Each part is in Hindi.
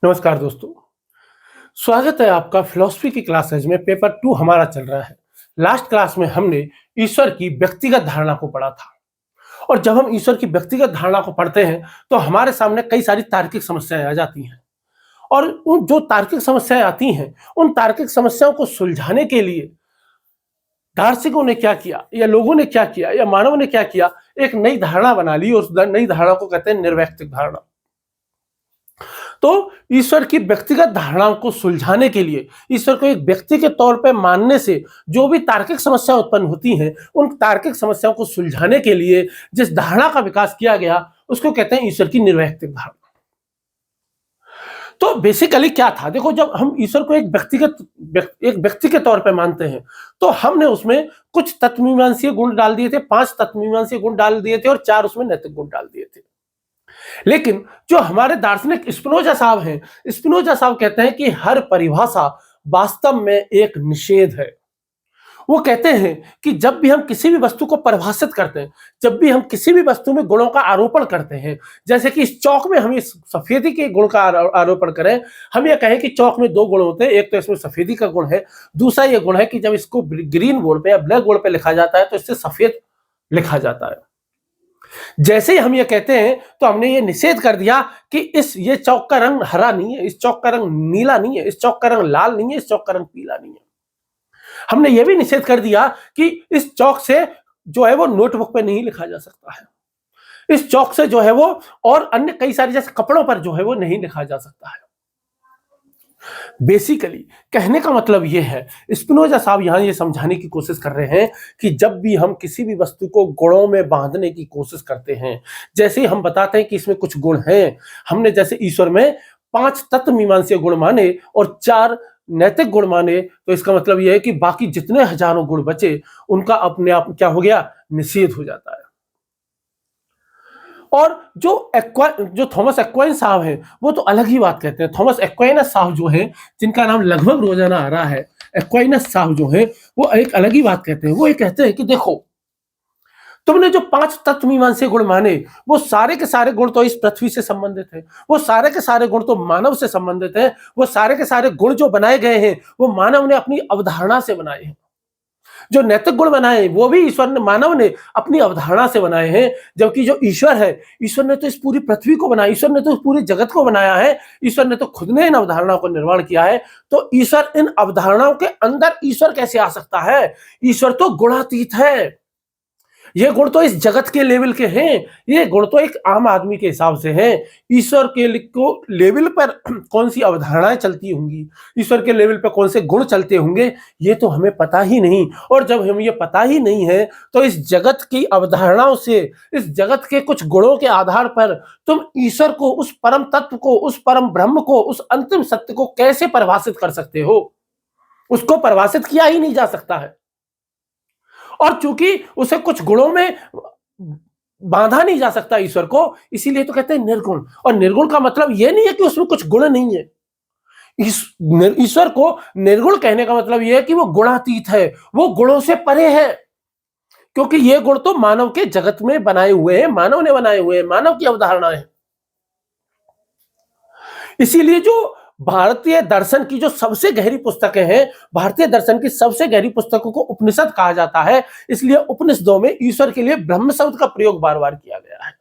नमस्कार दोस्तों। स्वागत है आपका फिलॉसफी की क्लासेज में। पेपर 2 हमारा चल रहा है। लास्ट क्लास में हमने ईश्वर की व्यक्तिगत धारणा को पढ़ा था और जब हम ईश्वर की व्यक्तिगत धारणा को पढ़ते हैं तो हमारे सामने कई सारी तार्किक समस्याएं आ जाती हैं और उन जो तार्किक समस्याएं आती हैं उन तार्किक समस्याओं को सुलझाने के लिए दार्शनिकों ने क्या किया या लोगों ने क्या किया या मानव ने क्या किया, एक नई धारणा बना ली और उस नई धारणा को कहते हैं निर्वैयक्तिक धारणा। तो ईश्वर की व्यक्तिगत धारणाओं को सुलझाने के लिए, ईश्वर को एक व्यक्ति के तौर पर मानने से जो भी तार्किक समस्या उत्पन्न होती हैं उन तार्किक समस्याओं को सुलझाने के लिए जिस धारणा का विकास किया गया उसको कहते हैं ईश्वर की निर्वैयक्तिक धारणा। तो बेसिकली क्या था, देखो, जब हम ईश्वर को एक व्यक्ति के तौर पर मानते हैं तो हमने उसमें कुछ तत्वमीमांसीय गुण डाल दिए थे, 5 तत्वमीमांसीय गुण डाल दिए थे और 4 उसमें नैतिक गुण डाल दिए थे। लेकिन जो हमारे दार्शनिक स्पिनोजा साहब हैं, स्पिनोजा साहब कहते हैं कि हर परिभाषा वास्तव में एक निषेध है। वो कहते हैं कि जब भी हम किसी भी वस्तु को परिभाषित करते हैं, जब भी हम किसी भी वस्तु में गुणों का आरोपण करते हैं, जैसे कि इस चौक में हम इस सफेदी के गुण का आरोपण करें, हम ये कहें कि चौक में 2 गुण होते हैं, एक तो इसमें सफेदी का गुण है, दूसरा ये गुण है कि जब इसको ग्रीन बोर्ड पे या ब्लैक बोर्ड पे लिखा जाता है तो इससे सफेद लिखा जाता है। जैसे ही हम ये कहते हैं तो हमने ये निषेध कर दिया कि ये चौक का रंग हरा नहीं है, इस चौक का रंग नीला नहीं है, इस चौक का रंग लाल नहीं है, इस चौक का रंग पीला नहीं है। हमने ये भी निषेध कर दिया कि इस चौक से जो है वो नोटबुक पे नहीं लिखा जा सकता है, इस चौक से जो है वो और अन्य कई सारे जैसे कपड़ों पर जो है वो नहीं लिखा जा सकता है। बेसिकली कहने का मतलब यह है, स्पिनोजा साहब यहां ये समझाने की कोशिश कर रहे हैं कि जब भी हम किसी भी वस्तु को गुणों में बांधने की कोशिश करते हैं, जैसे ही हम बताते हैं कि इसमें कुछ गुण हैं, हमने जैसे ईश्वर में 5 तत्वमीमांसीय गुण माने और 4 नैतिक गुण माने, तो इसका मतलब यह है कि बाकी जितने हजारों गुण बचे उनका अपने आप क्या हो गया, निषेध हो जाता है। और जो थॉमस एक्वाइन साहब हैं वो तो अलग ही बात कहते हैं। थॉमस एक्वाइनस साहब जो हैं, जिनका नाम लगभग रोजाना आ रहा है, एक्वाइनस साहब जो हैं वो एक अलग ही बात कहते हैं। वो ये कहते हैं कि देखो, तुमने जो 5 तत्वमीमांसीय गुण माने वो सारे के सारे गुण तो इस पृथ्वी से संबंधित है, वो सारे के सारे गुण तो मानव से संबंधित है, वो सारे के सारे गुण जो बनाए गए हैं वो मानव ने अपनी अवधारणा से बनाए हैं। जो नैतिक गुण बनाए वो भी मानव ने अपनी अवधारणा से बनाए हैं, जबकि जो ईश्वर है, ईश्वर ने तो इस पूरी पृथ्वी को बनाया, ईश्वर ने तो इस पूरे जगत को बनाया है, ईश्वर ने तो खुद ने इन अवधारणाओं को निर्माण किया है। तो ईश्वर इन अवधारणाओं के अंदर ईश्वर कैसे आ सकता है? ईश्वर तो गुणातीत है। ये गुण तो इस जगत के लेवल के हैं, ये गुण तो एक आम आदमी के हिसाब से हैं। ईश्वर के लेवल पर कौन सी अवधारणाएं चलती होंगी, ईश्वर के लेवल पर कौन से गुण चलते होंगे, ये तो हमें पता ही नहीं। और जब हमें ये पता ही नहीं है तो इस जगत की अवधारणाओं से, इस जगत के कुछ गुणों के आधार पर तुम ईश्वर को, उस परम तत्व को, उस परम ब्रह्म को, उस अंतिम सत्य को कैसे परिभाषित कर सकते हो? उसको परिभाषित किया ही नहीं जा सकता है। और चूंकि उसे कुछ गुणों में बांधा नहीं जा सकता ईश्वर को, इसीलिए तो कहते हैं निर्गुण। और निर्गुण का मतलब यह नहीं है कि उसमें कुछ गुण नहीं है। ईश्वर को निर्गुण कहने का मतलब यह है कि वो गुणातीत है, वो गुणों से परे है, क्योंकि ये गुण तो मानव के जगत में बनाए हुए हैं, मानव ने बनाए हुए हैं, मानव की अवधारणा है। इसीलिए जो भारतीय दर्शन की जो सबसे गहरी पुस्तकें हैं, भारतीय दर्शन की सबसे गहरी पुस्तकों को उपनिषद कहा जाता है। इसलिए उपनिषदों में ईश्वर के लिए ब्रह्म शब्द का प्रयोग बार बार किया गया है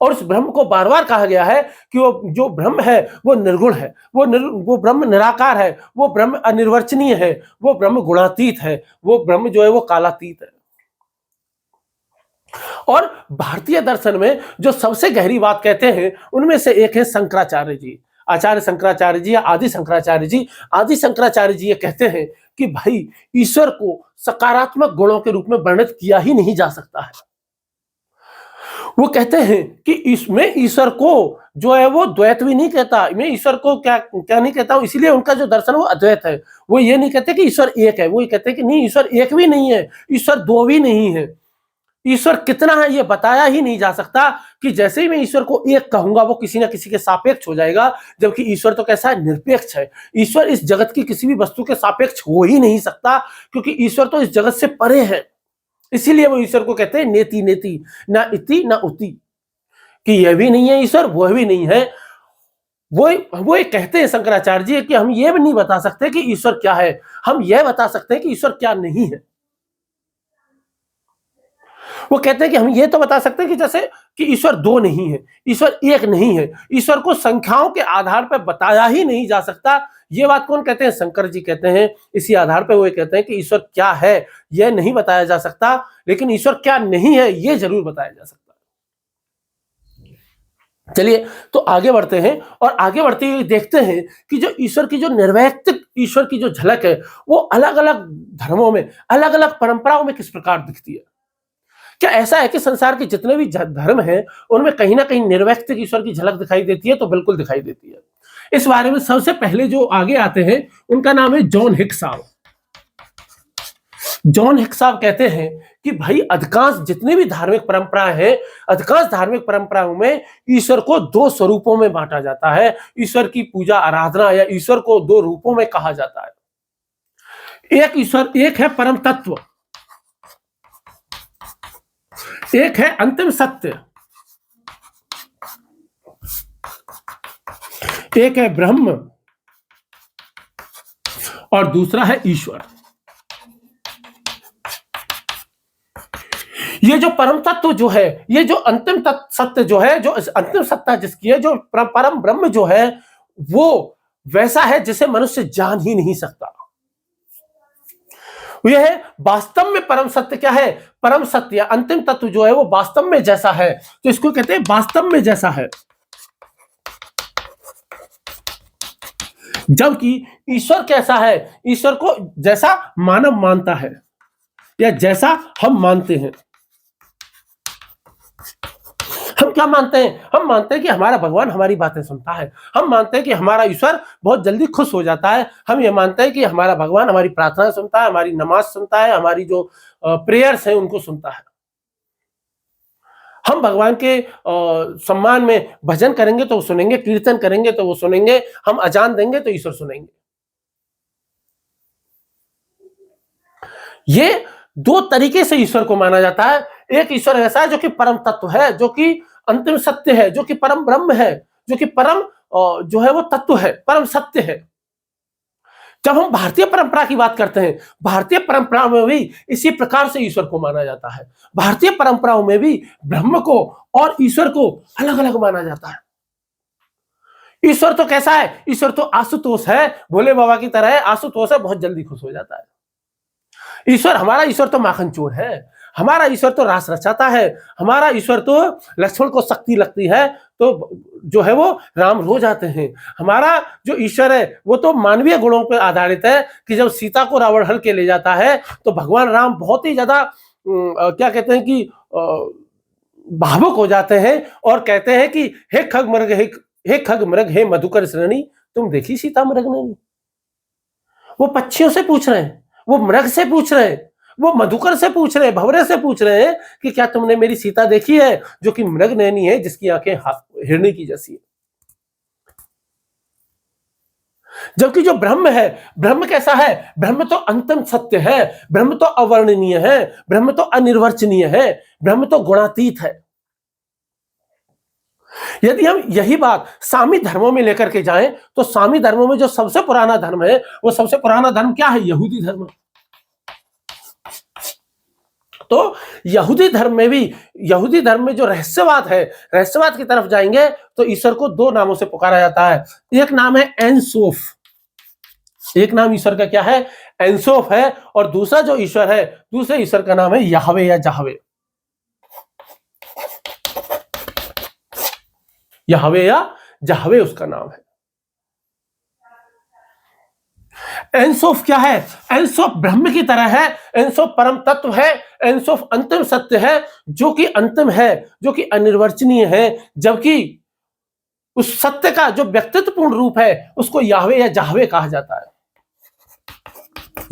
और उस ब्रह्म को बार बार कहा गया है कि वो जो ब्रह्म है वो निर्गुण है, वो ब्रह्म निराकार है, वो ब्रह्म अनिर्वचनीय है, वो ब्रह्म गुणातीत है, वो ब्रह्म जो है वो कालातीत है। और भारतीय दर्शन में जो सबसे गहरी बात कहते हैं उनमें से एक है शंकराचार्य जी, आचार्य शंकराचार्य जी या आदि शंकराचार्य जी। आदि शंकराचार्य जी ये कहते हैं कि भाई, ईश्वर को सकारात्मक गुणों के रूप में वर्णित किया ही नहीं जा सकता है। वो कहते हैं कि इसमें ईश्वर को जो है वो द्वैत भी नहीं कहता, मैं ईश्वर को क्या नहीं कहता हूं, इसीलिए उनका जो दर्शन वो अद्वैत है। वो ये नहीं कहते कि ईश्वर एक है, वो ये कहते हैं कि नहीं, ईश्वर एक भी नहीं है, ईश्वर 2 भी नहीं है, ईश्वर कितना है ये बताया ही नहीं जा सकता। कि जैसे ही मैं ईश्वर को एक कहूंगा वो किसी ना किसी के सापेक्ष हो जाएगा, जबकि ईश्वर तो कैसा है, निरपेक्ष है। ईश्वर इस जगत की किसी भी वस्तु के सापेक्ष हो ही नहीं सकता, क्योंकि ईश्वर तो इस जगत से परे है। इसीलिए वो ईश्वर को कहते हैं नेति नेति, ना इति ना उति, कि यह भी नहीं है ईश्वर, वह भी नहीं है। वो ये कहते हैं शंकराचार्य जी कि हम ये भी नहीं बता सकते कि ईश्वर क्या है, हम यह बता सकते हैं कि ईश्वर क्या नहीं है। वो कहते हैं कि हम ये तो बता सकते हैं कि जैसे कि ईश्वर दो नहीं है, ईश्वर एक नहीं है, ईश्वर को संख्याओं के आधार पर बताया ही नहीं जा सकता। ये बात कौन कहते हैं? शंकर जी कहते हैं। इसी आधार पर वो कहते हैं कि ईश्वर क्या है यह नहीं बताया जा सकता, लेकिन ईश्वर क्या नहीं है यह जरूर बताया जा सकता। चलिए तो आगे बढ़ते हैं, और आगे बढ़ते हुए देखते हैं कि जो ईश्वर की जो निर्वैयक्तिक ईश्वर की जो झलक है वो अलग अलग धर्मों में, अलग अलग परंपराओं में किस प्रकार दिखती है। क्या ऐसा है कि संसार के जितने भी धर्म हैं उनमें कहीं ना कहीं निर्वैयक्तिक ईश्वर की झलक दिखाई देती है? तो बिल्कुल दिखाई देती है। इस बारे में सबसे पहले जो आगे आते हैं उनका नाम है जॉन हिक्स साहब। जॉन हिक्स साहब कहते हैं कि भाई अधिकांश जितनी भी धार्मिक परंपराएं हैं, अधिकांश धार्मिक परंपराओं में ईश्वर को दो स्वरूपों में बांटा जाता है। ईश्वर की पूजा आराधना या ईश्वर को दो रूपों में कहा जाता है। एक ईश्वर, एक है परम तत्व, एक है अंतिम सत्य, एक है ब्रह्म और दूसरा है ईश्वर। ये जो परम तत्व जो है, ये जो अंतिम सत्य जो है, जो अंतिम सत्ता जिसकी है, जो परम ब्रह्म जो है, वो वैसा है जिसे मनुष्य जान ही नहीं सकता। यह है वास्तव में परम सत्य क्या है? परम सत्य या अंतिम तत्व जो है वो वास्तव में जैसा है, तो इसको कहते हैं वास्तव में जैसा है। जबकि ईश्वर कैसा है? ईश्वर को जैसा मानव मानता है या जैसा हम मानते हैं। हम क्या मानते हैं? हम मानते हैं कि हमारा भगवान हमारी बातें सुनता है। हम मानते हैं कि हमारा ईश्वर बहुत जल्दी खुश हो जाता है। हम ये मानते हैं कि हमारा भगवान हमारी प्रार्थना सुनता है, हमारी नमाज सुनता है, हमारी जो प्रेयर्स हैं उनको सुनता है। हम भगवान के सम्मान में भजन करेंगे तो वो सुनेंगे, कीर्तन करेंगे तो वो सुनेंगे, हम अजान देंगे तो ईश्वर सुनेंगे। ये दो तरीके से ईश्वर को माना जाता है। एक ईश्वर ऐसा है जो कि परम तत्व है, जो कि अंतिम सत्य है, जो कि परम ब्रह्म है, जो कि परम जो है वो तत्व है, परम सत्य है। जब हम भारतीय परंपरा की बात करते हैं, भारतीय परंपरा में भी इसी प्रकार से ईश्वर को माना जाता है। भारतीय परंपराओं में भी ब्रह्म को और ईश्वर को अलग अलग माना जाता है। ईश्वर तो कैसा है? ईश्वर तो आशुतोष है, भोले बाबा की तरह है, आशुतोष है, बहुत जल्दी खुश हो जाता है। ईश्वर, हमारा ईश्वर तो माखन चोर है, हमारा ईश्वर तो रास रचाता है, हमारा ईश्वर तो लक्ष्मण को शक्ति लगती है तो जो है वो राम रो जाते हैं। हमारा जो ईश्वर है वो तो मानवीय गुणों पर आधारित है कि जब सीता को रावण हल के ले जाता है तो भगवान राम बहुत ही ज्यादा क्या कहते हैं कि भावुक हो जाते हैं और कहते हैं कि हे खग मृग, हे खग मृग, हे मधुकर श्रेणी, तुम देखी सीता मृग नहीं? वो पक्षियों से पूछ रहे हैं, वो मृग से पूछ रहे हैं, वो मधुकर से पूछ रहे हैं, भंवरे से पूछ रहे हैं कि क्या तुमने मेरी सीता देखी है, जो कि मृग नैनी है, जिसकी आंखें हिरणी की जैसी है। जबकि जो ब्रह्म है, ब्रह्म कैसा है? ब्रह्म तो अंतिम सत्य है, ब्रह्म तो अवर्णनीय है, ब्रह्म तो अनिर्वचनीय है, ब्रह्म तो गुणातीत है। यदि हम यही बात सामी धर्मों में लेकर के जाएं तो सामी धर्मों में जो सबसे पुराना धर्म है, वो सबसे पुराना धर्म क्या है? यहूदी धर्म। तो यहूदी धर्म में भी, यहूदी धर्म में जो रहस्यवाद है, रहस्यवाद की तरफ जाएंगे तो ईश्वर को दो नामों से पुकारा जाता है। एक नाम है एनसोफ, एक नाम ईश्वर का क्या है? एनसोफ है, और दूसरा जो ईश्वर है, दूसरे ईश्वर का नाम है याहवे या जाहवे। याहवे या जाहवे उसका नाम है। एनसोफ क्या है? एनसोफ ब्रह्म की तरह है, एनसोफ परम तत्व है, एनसोफ अंतिम सत्य है, जो कि अंतिम है, जो कि अनिर्वचनीय है। जबकि उस सत्य का जो व्यक्तित्वपूर्ण रूप है उसको याहवे या जाहवे कहा जाता है।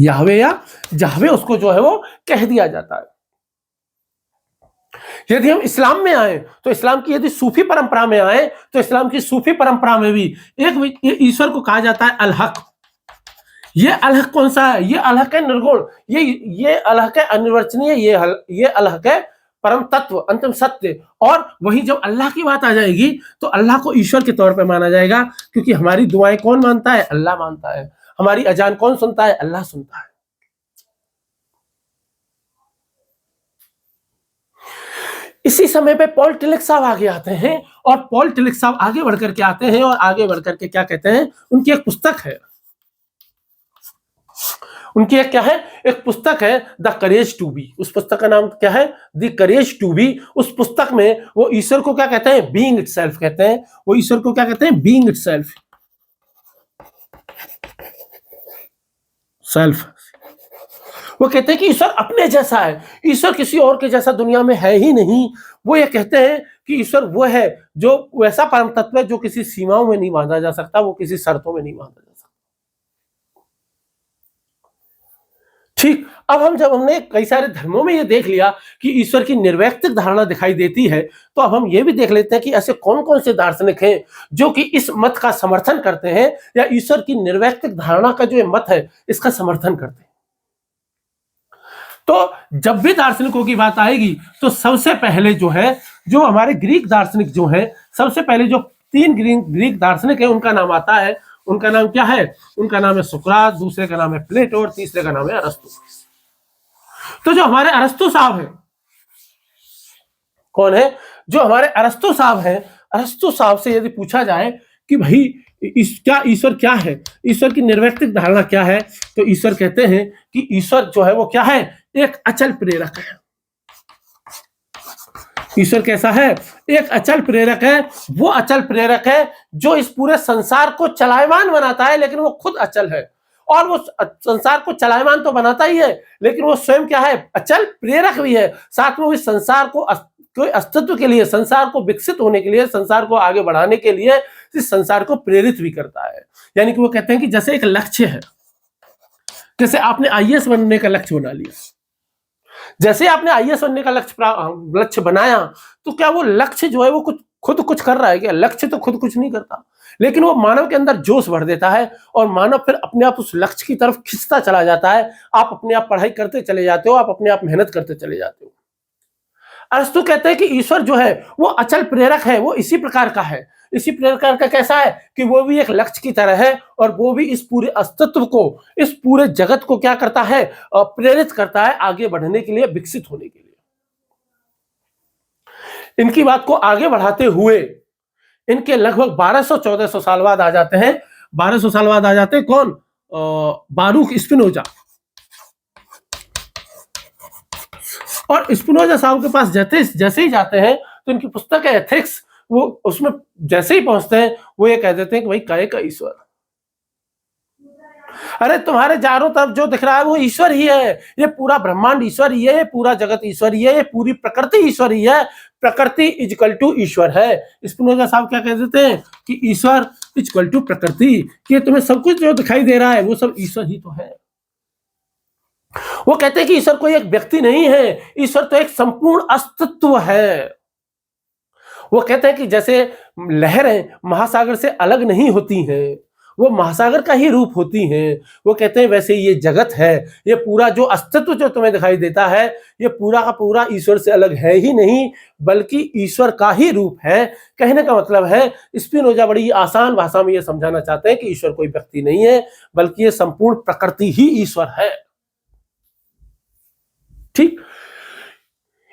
याहवे या जाहवे उसको जो है वो कह दिया जाता है। यदि हम इस्लाम में आए तो इस्लाम की, यदि सूफी परंपरा में आए तो इस्लाम की सूफी परंपरा में भी एक ईश्वर को कहा जाता है अल हक। ये अल हक कौन सा है? ये अल हक है निर्गुण, ये अल हक है अनिर्वचनीय, ये अल हक है परम तत्व, अंतिम सत्य। और वही जब अल्लाह की बात आ जाएगी तो अल्लाह को ईश्वर के तौर पे माना जाएगा, क्योंकि हमारी दुआएं कौन मानता है? अल्लाह मानता है। हमारी अजान कौन सुनता है? अल्लाह सुनता है। इसी समय पे पॉल टिलेक साहब आगे आते हैं, और पॉल टिलेक साहब आगे बढ़कर के आते हैं, और आगे बढ़कर के क्या कहते हैं? उनकी एक पुस्तक है, उनकी एक क्या है? एक पुस्तक है, द करेज टू बी। उस पुस्तक का नाम क्या है? The courage to be. उस पुस्तक में वो ईश्वर को क्या कहते हैं? बीइंग इटसेल्फ कहते हैं। वो ईश्वर को क्या कहते हैं? Being itself, self. वो कहते हैं कि ईश्वर अपने जैसा है, ईश्वर किसी और के जैसा दुनिया में है ही नहीं। वो ये कहते हैं कि ईश्वर वो है जो वैसा परम तत्व है जो किसी सीमाओं में नहीं बांधा जा सकता, वो किसी शर्तों में नहीं बांधा जा सकता। ठीक, अब हमने कई सारे धर्मों में ये देख लिया कि ईश्वर की निर्वैयक्तिक धारणा दिखाई देती है, तो अब हम ये भी देख लेते हैं कि ऐसे कौन कौन से दार्शनिक हैं जो कि इस मत का समर्थन करते हैं, या ईश्वर की निर्वैयक्तिक धारणा का जो ये मत है इसका समर्थन करते हैं। तो जब भी दार्शनिकों की बात आएगी तो सबसे पहले जो है, जो हमारे ग्रीक दार्शनिक जो है, सबसे पहले जो 3 ग्रीक दार्शनिक है उनका नाम आता है। उनका नाम क्या है? उनका नाम है सुकरात, दूसरे का नाम है प्लेटो, और तीसरे का नाम है अरस्तु। तो जो हमारे अरस्तु साहब हैं, कौन है? जो हमारे अरस्तु साहब हैं, अरस्तु साहब से यदि पूछा जाए कि भाई क्या ईश्वर क्या है, ईश्वर की निर्वैयक्तिक धारणा क्या है, तो ईश्वर कहते हैं कि ईश्वर जो है वो क्या है? एक अचल प्रेरक है। ईश्वर कैसा है? एक अचल प्रेरक है। वो अचल प्रेरक है जो इस पूरे संसार को चलायमान बनाता है, लेकिन वो खुद अचल है। और वो संसार को चलायमान तो बनाता ही है, लेकिन वो स्वयं क्या है? अचल प्रेरक भी है। साथ में वो इस संसार को कोई अस्तित्व के लिए, संसार को विकसित होने के लिए, संसार को आगे बढ़ाने के लिए इस संसार को प्रेरित भी करता है। यानी कि वो कहते हैं कि जैसे एक लक्ष्य है, जैसे आपने आईएएस बनने का लक्ष्य बना लिया, जैसे आपने आईएएस बनने का लक्ष्य बनाया, तो क्या वो लक्ष्य जो है वो खुद कुछ कर रहा है क्या? लक्ष्य तो खुद कुछ नहीं करता, लेकिन वो मानव के अंदर जोश भर देता है, और मानव फिर अपने आप उस लक्ष्य की तरफ खिंचता चला जाता है। आप अपने आप पढ़ाई करते चले जाते हो, आप अपने आप मेहनत करते चले जाते हो। अरस्तु कहते हैं कि ईश्वर जो है वो अचल प्रेरक है, वो इसी प्रकार का है। इसी प्रकार का कैसा है कि वो भी एक लक्ष्य की तरह है, और वो भी इस पूरे अस्तित्व को, इस पूरे जगत को क्या करता है? प्रेरित करता है आगे बढ़ने के लिए, विकसित होने के लिए। इनकी बात को आगे बढ़ाते हुए इनके लगभग 1200-1400 साल बाद आ जाते हैं। 1200 साल बाद आ जाते हैं कौन? बारूक स्पिनोजा। और स्पिनोजा साहब के पास जैसे ही जाते हैं तो इनकी पुस्तक है एथिक्स, वो उसमें जैसे ही पहुंचते हैं वो ये कह देते हैं कि भाई काहे का ईश्वर? अरे तुम्हारे चारों तरफ जो दिख रहा है वो ईश्वर ही है, ये पूरा ब्रह्मांड ईश्वर ही है, ये पूरा जगत ईश्वर ही है, ये पूरी प्रकृति ईश्वर ही है। प्रकृति इक्वल टू ईश्वर है। स्पिनोजा साहब क्या कह देते हैं कि ईश्वर इक्वल टू प्रकृति, कि तुम्हें सब कुछ जो दिखाई दे रहा है वो सब ईश्वर ही तो है। वो कहते हैं कि ईश्वर कोई एक व्यक्ति नहीं है, ईश्वर तो एक संपूर्ण अस्तित्व है। वो कहते हैं कि जैसे लहरें महासागर से अलग नहीं होती हैं, वो महासागर का ही रूप होती हैं। वो कहते हैं वैसे ये जगत है, ये पूरा जो अस्तित्व जो तुम्हें दिखाई देता है, ये पूरा का पूरा ईश्वर से अलग है ही नहीं, बल्कि ईश्वर का ही रूप है। कहने का मतलब है, स्पिनोजा बड़ी आसान भाषा में ये समझाना चाहते हैं कि ईश्वर कोई व्यक्ति नहीं है, बल्कि ये संपूर्ण प्रकृति ही ईश्वर है। ठीक,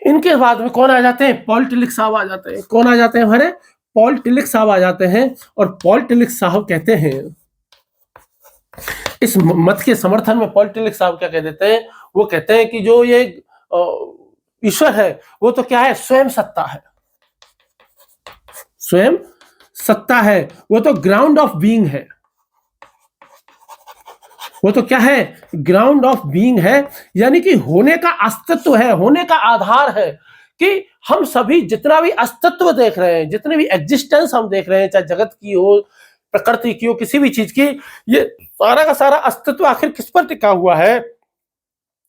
इनके बाद में कौन आ जाते हैं? पॉल टिलेक साहब आ जाते हैं। कौन आ जाते हैं हमारे? पॉल टिलेक साहब आ जाते हैं। और पॉल टिलेक साहब कहते हैं, इस मत के समर्थन में पॉल टिलेक साहब क्या कह देते हैं? वो कहते हैं कि जो ये ईश्वर है वो तो क्या है? स्वयं सत्ता है, स्वयं सत्ता है। वो तो ग्राउंड ऑफ बीइंग है, वो तो क्या है? ग्राउंड ऑफ बीइंग है, यानी कि होने का अस्तित्व है, होने का आधार है। कि हम सभी जितना भी अस्तित्व देख रहे हैं, जितने भी एग्जिस्टेंस हम देख रहे हैं, चाहे जगत की हो, प्रकृति की हो, किसी भी चीज की, ये सारा का सारा अस्तित्व आखिर किस पर टिका हुआ है?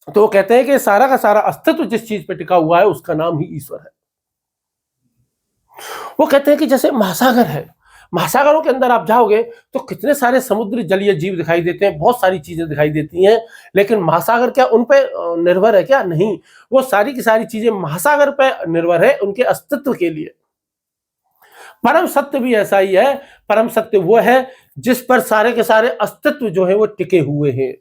तो वो कहते हैं कि सारा का सारा अस्तित्व जिस चीज पर टिका हुआ है उसका नाम ही ईश्वर है। वो कहते हैं कि जैसे महासागर है, महासागरों के अंदर आप जाओगे तो कितने सारे समुद्री जलीय जीव दिखाई देते हैं, बहुत सारी चीजें दिखाई देती हैं, लेकिन महासागर क्या उन पे निर्भर है क्या? नहीं, वो सारी की सारी चीजें महासागर पे निर्भर है उनके अस्तित्व के लिए। परम सत्य भी ऐसा ही है। परम सत्य वो है जिस पर सारे के सारे अस्तित्व जो है वो टिके हुए हैं।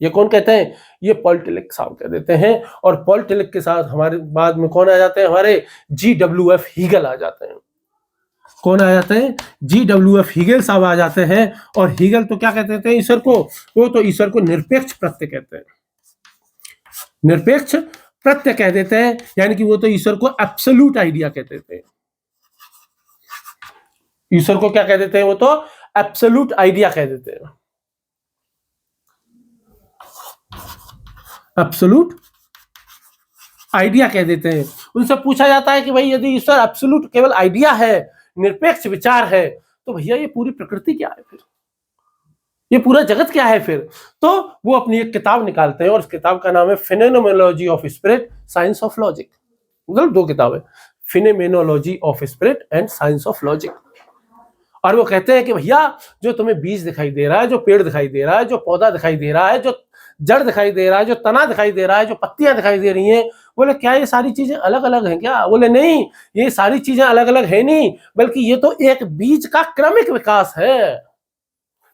ये कौन कहते हैं? ये पॉल टिलिक साहब कह देते हैं। और पॉल टिलिक के साथ हमारे बाद में कौन आ जाते हैं? हमारे GWF हीगल आ जाते हैं। कौन आ जाते हैं? GWF हीगल साहब आ जाते हैं। और हीगल तो क्या कहते थे ईश्वर को? वो तो ईश्वर को निरपेक्ष प्रत्यय कहते हैं, निरपेक्ष प्रत्यय कह देते हैं, यानी कि वो तो ईश्वर को एब्सोल्यूट आइडिया कहते थे। ईश्वर को क्या कह देते हैं? वो तो एब्सोल्यूट आइडिया कह देते हैं, एब्सोल्यूट आइडिया कह देते हैं। उनसे पूछा जाता है कि भाई यदि ईश्वर एब्सोल्यूट केवल आइडिया है, निरपेक्ष विचार है, तो भैया ये पूरी प्रकृति क्या है फिर? ये पूरा जगत क्या है फिर? तो वो अपनी एक किताब निकालते हैं और उस किताब का नाम है phenomenology of spirit, science of logic. मतलब 2 किताबें, phenomenology of spirit and science of logic. और वो कहते हैं कि भैया जो तुम्हें बीज दिखाई दे रहा है, जो पेड़ दिखाई दे रहा है, जो पौधा दिखाई दे रहा है, जो जड़ दिखाई दे रहा है, जो तना दिखाई दे रहा है, जो पत्तियां दिखाई दे रही हैं, बोले क्या ये सारी चीजें अलग अलग हैं क्या? बोले नहीं, ये सारी चीजें अलग अलग है नहीं, बल्कि ये तो एक बीज का क्रमिक विकास है।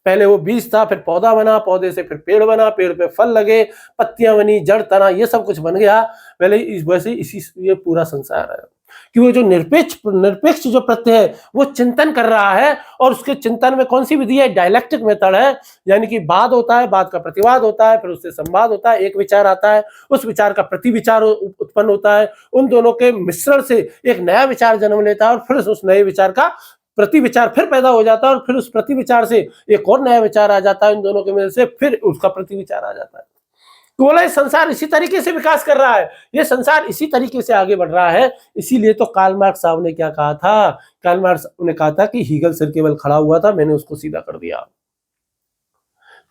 पहले वो बीज था, फिर पौधा बना, पौधे से फिर पेड़ बना, पेड़ पे फल लगे, पत्तियां बनी, जड़ तना, ये सब कुछ बन गया। पहले वैसे इसी ये पूरा संसार है कि वो जो निरपेक्ष जो प्रत्यय है वो चिंतन कर रहा है। और उसके चिंतन में कौन सी विधि है? डायलेक्टिक मेथड है, यानी कि वाद होता है, वाद का प्रतिवाद होता है, फिर उससे संवाद होता है, एक विचार आता है, उस विचार का प्रतिविचार उत्पन्न होता है, उन दोनों के मिश्रण से एक नया विचार जन्म लेता है, और फिर उस नए विचार का प्रति विचार फिर पैदा हो जाता है, और फिर उस प्रति विचार से एक और नया विचार आ जाता है, इन दोनों के मिल से फिर उसका प्रति विचार आ जाता है। तो बोला संसार इसी तरीके से विकास कर रहा है, ये संसार इसी तरीके से आगे बढ़ रहा है। इसीलिए तो कार्ल मार्क्स साहब ने क्या कहा था? कार्ल मार्क्स ने कहा था कि हीगल सिर केवल खड़ा हुआ था, मैंने उसको सीधा कर दिया।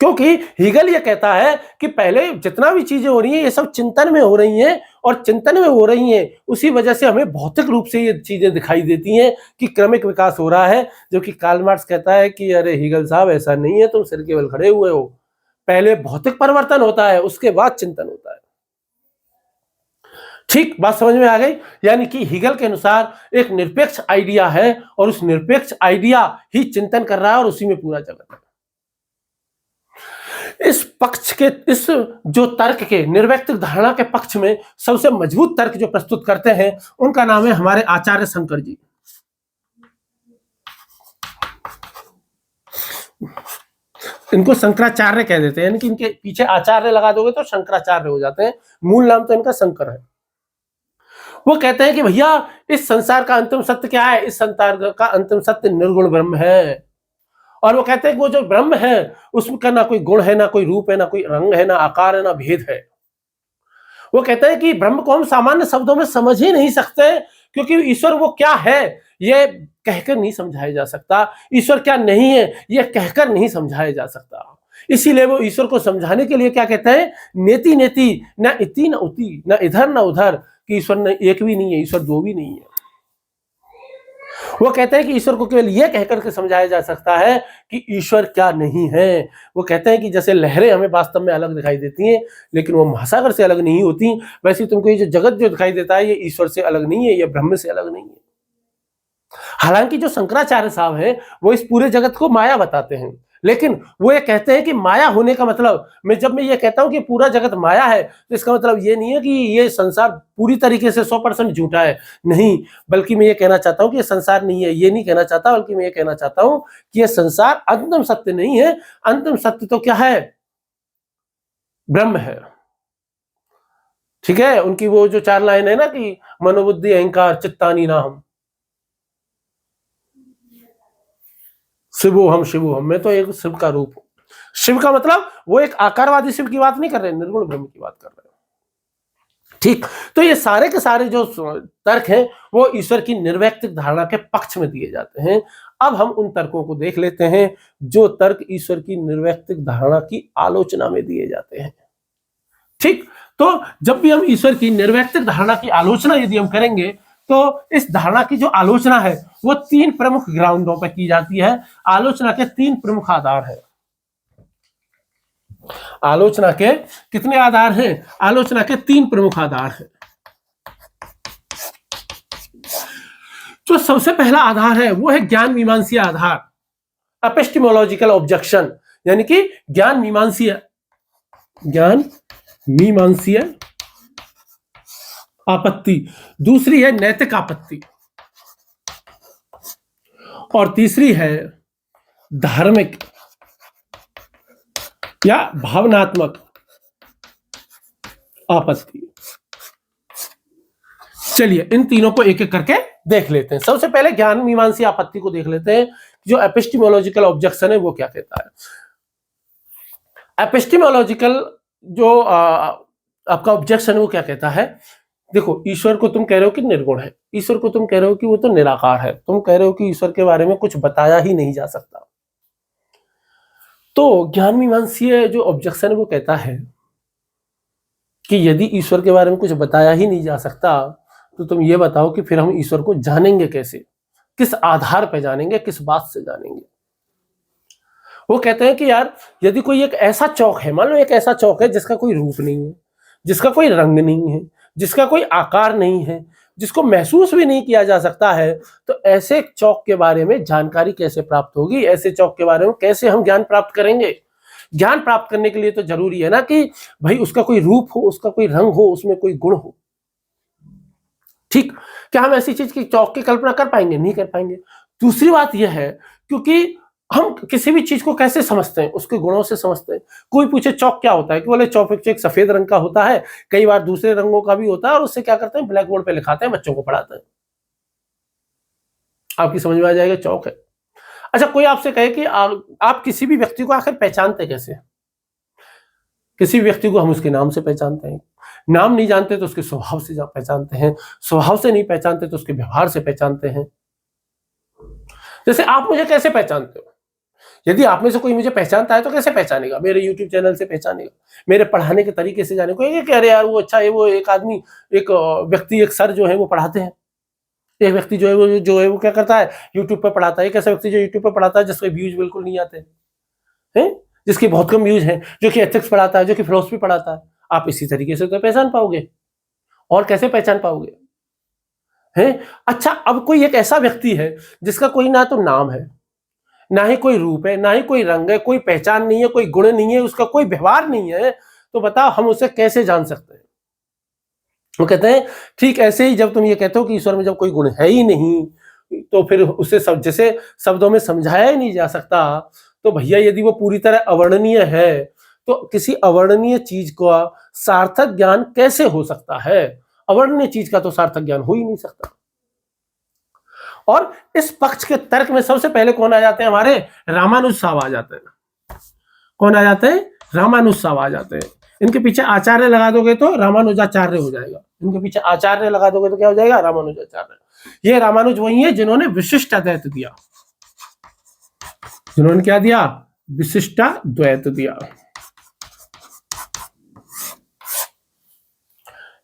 क्योंकि हीगल ये कहता है कि पहले जितना भी चीजें हो रही हैं ये सब चिंतन में हो रही हैं, और चिंतन में हो रही हैं उसी वजह से हमें भौतिक रूप से ये चीजें दिखाई देती हैं कि क्रमिक विकास हो रहा है। जो कि कार्ल मार्क्स कहता है कि अरे हीगल साहब ऐसा नहीं है, तुम सिर केवल खड़े हुए हो, पहले भौतिक परिवर्तन होता है, उसके बाद चिंतन होता है। ठीक बात समझ में आ गई? यानी कि हीगल के अनुसार एक निरपेक्ष आइडिया है, और उस निरपेक्ष आइडिया ही चिंतन कर रहा है, और उसी में पूरा जगत है। इस पक्ष के, इस जो तर्क के, निर्वैयक्तिक धारणा के पक्ष में सबसे मजबूत तर्क जो प्रस्तुत करते हैं उनका नाम है हमारे आचार्य शंकर जी। इनको शंकराचार्य कह देते हैं, यानी कि इनके पीछे आचार्य लगा दोगे तो शंकराचार्य हो जाते हैं, मूल नाम तो इनका शंकर है। वो कहते हैं कि भैया इस संसार का अंतिम सत्य क्या है? इस संसार का अंतिम सत्य निर्गुण ब्रह्म है। और वो कहते हैं कि वो जो ब्रह्म है उसका ना कोई गुण है, ना कोई रूप है, ना कोई रंग है, ना आकार है, ना भेद है। वो कहते हैं कि ब्रह्म को हम सामान्य शब्दों में समझ ही नहीं सकते, क्योंकि ईश्वर वो क्या है ये कहकर नहीं समझाया जा सकता, ईश्वर क्या नहीं है ये कहकर नहीं समझाया जा सकता। इसीलिए वो ईश्वर को समझाने के लिए क्या कहते हैं? नेति नेति, ना इति ना उति, ना इधर ना उधर, कि ईश्वर ने एक भी नहीं है, ईश्वर दो भी नहीं है। वो कहते हैं कि ईश्वर को केवल यह कहकर के समझाया जा सकता है कि ईश्वर क्या नहीं है। वो कहते हैं कि जैसे लहरें हमें वास्तव में अलग दिखाई देती हैं, लेकिन वो महासागर से अलग नहीं होती, वैसे तुमको ये जो जगत जो दिखाई देता है ये ईश्वर से अलग नहीं है, ये ब्रह्म से अलग नहीं है। हालांकि जो शंकराचार्य साहब हैं वो इस पूरे जगत को माया बताते हैं, लेकिन वो ये कहते हैं कि माया होने का मतलब, जब मैं ये कहता हूं कि पूरा जगत माया है, तो इसका मतलब ये नहीं है कि ये संसार पूरी तरीके से 100% झूठा है, नहीं, बल्कि मैं ये कहना चाहता हूं कि ये संसार नहीं है, ये नहीं कहना चाहता, बल्कि मैं ये कहना चाहता हूं कि ये संसार अंतिम सत्य नहीं है। अंतिम सत्य तो क्या है? ब्रह्म है। ठीक है, उनकी वो जो 4 लाइन है ना कि मनोबुद्धि अहंकार चित्तानी नाहम, शिवो हम शिवो हम, मैं तो एक शिव का रूप हूं। शिव का मतलब वो एक आकारवादी शिव की बात नहीं कर रहे, निर्गुण ब्रह्म की बात कर रहे हैं। ठीक, तो ये सारे के सारे जो तर्क हैं वो ईश्वर की निर्वैयक्तिक धारणा के पक्ष में दिए जाते हैं। अब हम उन तर्कों को देख लेते हैं जो तर्क ईश्वर की निर्वैयक्तिक धारणा की आलोचना में दिए जाते हैं। ठीक, तो जब भी हम ईश्वर की निर्वैयक्तिक धारणा की आलोचना यदि हम करेंगे तो इस धारणा की जो आलोचना है वो 3 प्रमुख ग्राउंडों पर की जाती है। आलोचना के 3 प्रमुख आधार हैं। आलोचना के कितने आधार हैं? आलोचना के 3 प्रमुख आधार हैं। जो सबसे पहला आधार है वो है ज्ञान मीमांसीय आधार, एपिस्टेमोलॉजिकल ऑब्जेक्शन, यानी कि ज्ञान मीमांसीय आपत्ति। दूसरी है नैतिक आपत्ति और तीसरी है धार्मिक या भावनात्मक आपत्ति। चलिए इन तीनों को एक एक करके देख लेते हैं। सबसे पहले ज्ञान मीमांसीय आपत्ति को देख लेते हैं। जो एपिस्टेमोलॉजिकल ऑब्जेक्शन है वो क्या कहता है। एपिस्टेमोलॉजिकल जो आपका ऑब्जेक्शन है वो क्या कहता है, देखो ईश्वर को तुम कह रहे हो कि निर्गुण है, ईश्वर को तुम कह रहे हो कि वो तो निराकार है, तुम कह रहे हो कि ईश्वर के बारे में कुछ बताया ही नहीं जा सकता। तो ज्ञान मीमांसीय जो ऑब्जेक्शन है वो कहता है कि यदि ईश्वर के बारे में कुछ बताया ही नहीं जा सकता तो तुम ये बताओ कि फिर हम ईश्वर को जानेंगे कैसे, किस आधार पर जानेंगे, किस बात से जानेंगे। वो कहते हैं कि यार यदि कोई एक ऐसा चौक है, मान लो एक ऐसा चौक है जिसका कोई रूप नहीं है, जिसका कोई रंग नहीं है, जिसका कोई आकार नहीं है, जिसको महसूस भी नहीं किया जा सकता है, तो ऐसे चौक के बारे में जानकारी कैसे प्राप्त होगी, ऐसे चौक के बारे में कैसे हम ज्ञान प्राप्त करेंगे। ज्ञान प्राप्त करने के लिए तो जरूरी है ना कि भाई उसका कोई रूप हो, उसका कोई रंग हो, उसमें कोई गुण हो। ठीक, क्या हम ऐसी चीज की चौक की कल्पना कर पाएंगे? नहीं कर पाएंगे। दूसरी बात यह है क्योंकि हम किसी भी चीज को कैसे समझते हैं, उसके गुणों से समझते हैं। कोई पूछे चौक क्या होता है, कि बोले चौक एक सफेद रंग का होता है, कई बार दूसरे रंगों का भी होता है, और उससे क्या करते हैं, ब्लैक बोर्ड पे लिखाते हैं, बच्चों को पढ़ाते हैं। आपकी समझ में आ जाएगा चौक है। अच्छा, कोई आपसे कहे कि आप किसी भी व्यक्ति को आखिर पहचानते कैसे? किसी भी व्यक्ति को हम उसके नाम से पहचानते हैं, नाम नहीं जानते तो उसके स्वभाव से पहचानते हैं, स्वभाव से नहीं पहचानते तो उसके व्यवहार से पहचानते हैं। जैसे आप मुझे कैसे पहचानते हो? यदि आप में से कोई मुझे पहचानता है तो कैसे पहचानेगा? मेरे YouTube चैनल से पहचानेगा, मेरे पढ़ाने के तरीके से जाने को, अरे यार वो अच्छा है, वो एक आदमी, एक व्यक्ति, एक सर जो है वो पढ़ाते हैं, एक व्यक्ति जो है वो क्या करता है, YouTube पर पढ़ाता है। एक ऐसा व्यक्ति जो YouTube पर पढ़ाता है जिसके व्यूज बिल्कुल नहीं आते हैं, जिसके बहुत कम व्यूज हैं, जो कि एथिक्स पढ़ाता है, जो कि फिलोसफी पढ़ाता है। आप इसी तरीके से तो पहचान पाओगे, और कैसे पहचान पाओगे? हैं? अच्छा, अब कोई एक ऐसा व्यक्ति है जिसका कोई ना तो नाम है, ना ही कोई रूप है, ना ही कोई रंग है, कोई पहचान नहीं है, कोई गुण नहीं है, उसका कोई व्यवहार नहीं है, तो बताओ हम उसे कैसे जान सकते हैं? वो कहते हैं ठीक ऐसे ही जब तुम ये कहते हो कि ईश्वर में जब कोई गुण है ही नहीं, तो फिर उसे जैसे शब्दों में समझाया ही नहीं जा सकता, तो भैया यदि वो पूरी तरह अवर्णनीय है तो किसी अवर्णनीय चीज का सार्थक ज्ञान कैसे हो सकता है? अवर्णनीय चीज का तो सार्थक ज्ञान हो ही नहीं सकता। और इस पक्ष के तर्क में सबसे पहले कौन आ जाते हैं? हमारे रामानुज साहब आ जाते हैं। कौन आ जाते हैं? रामानुज साहब आ जाते हैं। इनके पीछे आचार्य लगा दोगे तो रामानुजाचार्य हो जाएगा, इनके पीछे आचार्य लगा दोगे तो क्या हो जाएगा? रामानुजाचार्य। ये रामानुज वही है जिन्होंने विशिष्टाद्वैत दिया, जिन्होंने क्या दिया? विशिष्टाद्वैत दिया।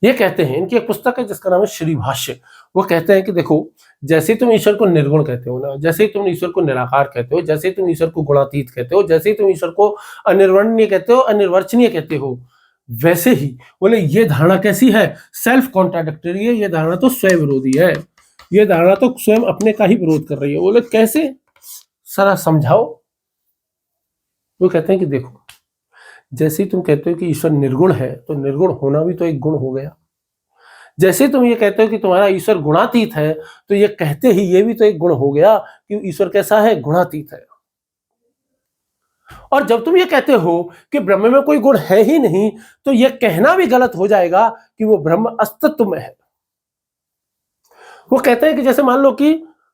ये कहते हैं, इनकी एक पुस्तक है जिसका नाम है श्री भाष्य। वो कहते हैं कि देखो, जैसे तुम ईश्वर को निर्गुण कहते हो ना, जैसे ही तुम ईश्वर को निराकार कहते हो, जैसे ही तुम ईश्वर को गुणातीत कहते हो, जैसे ही तुम ईश्वर को अनिर्वचनीय कहते हो, अनिर्वचनीय कहते हो, वैसे ही बोले ये धारणा कैसी है? सेल्फ कॉन्ट्राडिक्टरी है। ये धारणा तो स्वयं विरोधी है, ये धारणा तो स्वयं अपने का ही विरोध कर रही है। बोले कैसे? सरा समझाओ। वो कहते हैं कि देखो, जैसे ही तुम कहते हो कि ईश्वर निर्गुण है तो निर्गुण होना भी तो एक गुण हो गया। जैसे तुम ये कहते हो कि तुम्हारा ईश्वर गुणातीत है तो ये कहते ही ये भी तो एक गुण हो गया कि ईश्वर कैसा है? गुणातीत है। और जब तुम ये कहते हो कि ब्रह्म में कोई गुण है ही नहीं, तो ये कहना भी गलत हो जाएगा कि वो ब्रह्म अस्तित्व में है। वो कहते हैं कि जैसे मान लो कि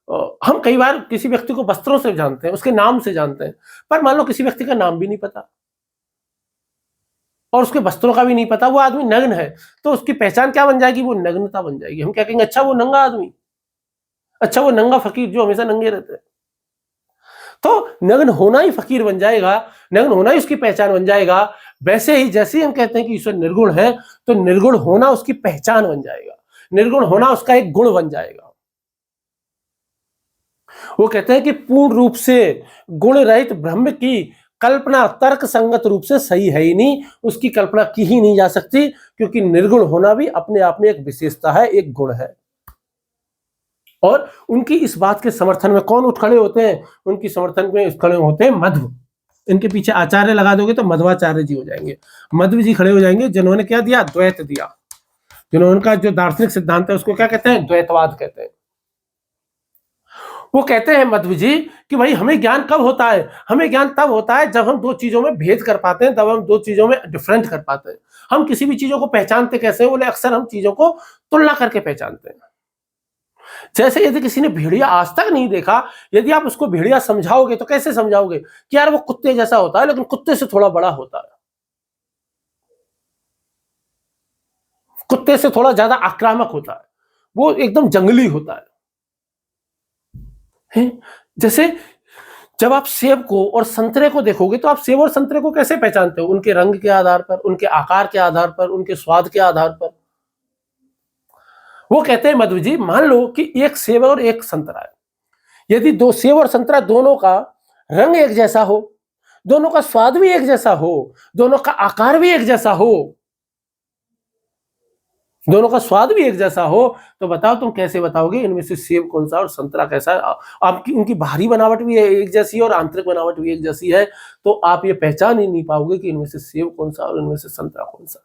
हम कई बार किसी व्यक्ति को वस्त्रों से जानते हैं, उसके नाम से जानते हैं, पर मान लो किसी व्यक्ति का नाम भी नहीं पता और उसके वस्त्रों का भी नहीं पता, वो आदमी नग्न है, तो उसकी पहचान क्या बन जाएगी? वो नग्नता बन जाएगी। हम क्या कहेंगे? अच्छा वो नंगा आदमी, अच्छा वो नंगा फकीर जो हमेशा नंगे रहते हैं। तो नग्न होना ही फकीर बन जाएगा, नग्न होना ही उसकी पहचान बन जाएगा। वैसे ही जैसे ही हम कहते हैं कि ईश्वर निर्गुण है तो निर्गुण होना उसकी पहचान बन जाएगा। निर्गुण होना उसका एक गुण बन जाएगा। वो कहते हैं कि पूर्ण रूप से गुण रहित ब्रह्म की कल्पना तर्क संगत रूप से सही है ही नहीं, उसकी कल्पना की ही नहीं जा सकती, क्योंकि निर्गुण होना भी अपने आप में एक विशेषता है, एक गुण है। और उनकी इस बात के समर्थन में कौन उठ खड़े होते हैं? उनकी समर्थन में खड़े होते हैं मध्व। इनके पीछे आचार्य लगा दोगे तो मध्वाचार्य जी हो जाएंगे, मध्व जी खड़े हो जाएंगे, जिन्होंने क्या दिया? द्वैत दिया। जिन्होंने उनका जो दार्शनिक सिद्धांत है उसको क्या कहते हैं? द्वैतवाद कहते हैं। वो कहते हैं मध्व जी कि भाई हमें ज्ञान कब होता है? हमें ज्ञान तब होता है जब हम दो चीजों में भेद कर पाते हैं, तब हम दो चीजों में डिफरेंट कर पाते हैं। हम किसी भी चीजों को पहचानते कैसे? बोले अक्सर हम चीजों को तुलना करके पहचानते हैं। जैसे यदि किसी ने भेड़िया आज तक नहीं देखा, यदि आप उसको भेड़िया समझाओगे तो कैसे समझाओगे कि यार वो कुत्ते जैसा होता है लेकिन कुत्ते से थोड़ा बड़ा होता है, कुत्ते से थोड़ा ज्यादा आक्रामक होता है, वो एकदम जंगली होता है। जैसे जब आप सेब को और संतरे को देखोगे तो आप सेब और संतरे को कैसे पहचानते हो? उनके रंग के आधार पर, उनके आकार के आधार पर, उनके स्वाद के आधार पर। वो कहते हैं मधु जी, मान लो कि एक सेब और एक संतरा है, यदि दो सेब और संतरा दोनों का रंग एक जैसा हो, दोनों का स्वाद भी एक जैसा हो, दोनों का आकार भी एक जैसा हो, दोनों का स्वाद भी एक जैसा हो, तो बताओ तुम कैसे बताओगे इनमें से सेब कौन सा और संतरा कैसा है? आपकी उनकी बाहरी बनावट भी एक जैसी है और आंतरिक बनावट भी एक जैसी है, तो आप ये पहचान ही नहीं पाओगे कि इनमें से सेब कौन सा और इनमें से संतरा कौन सा।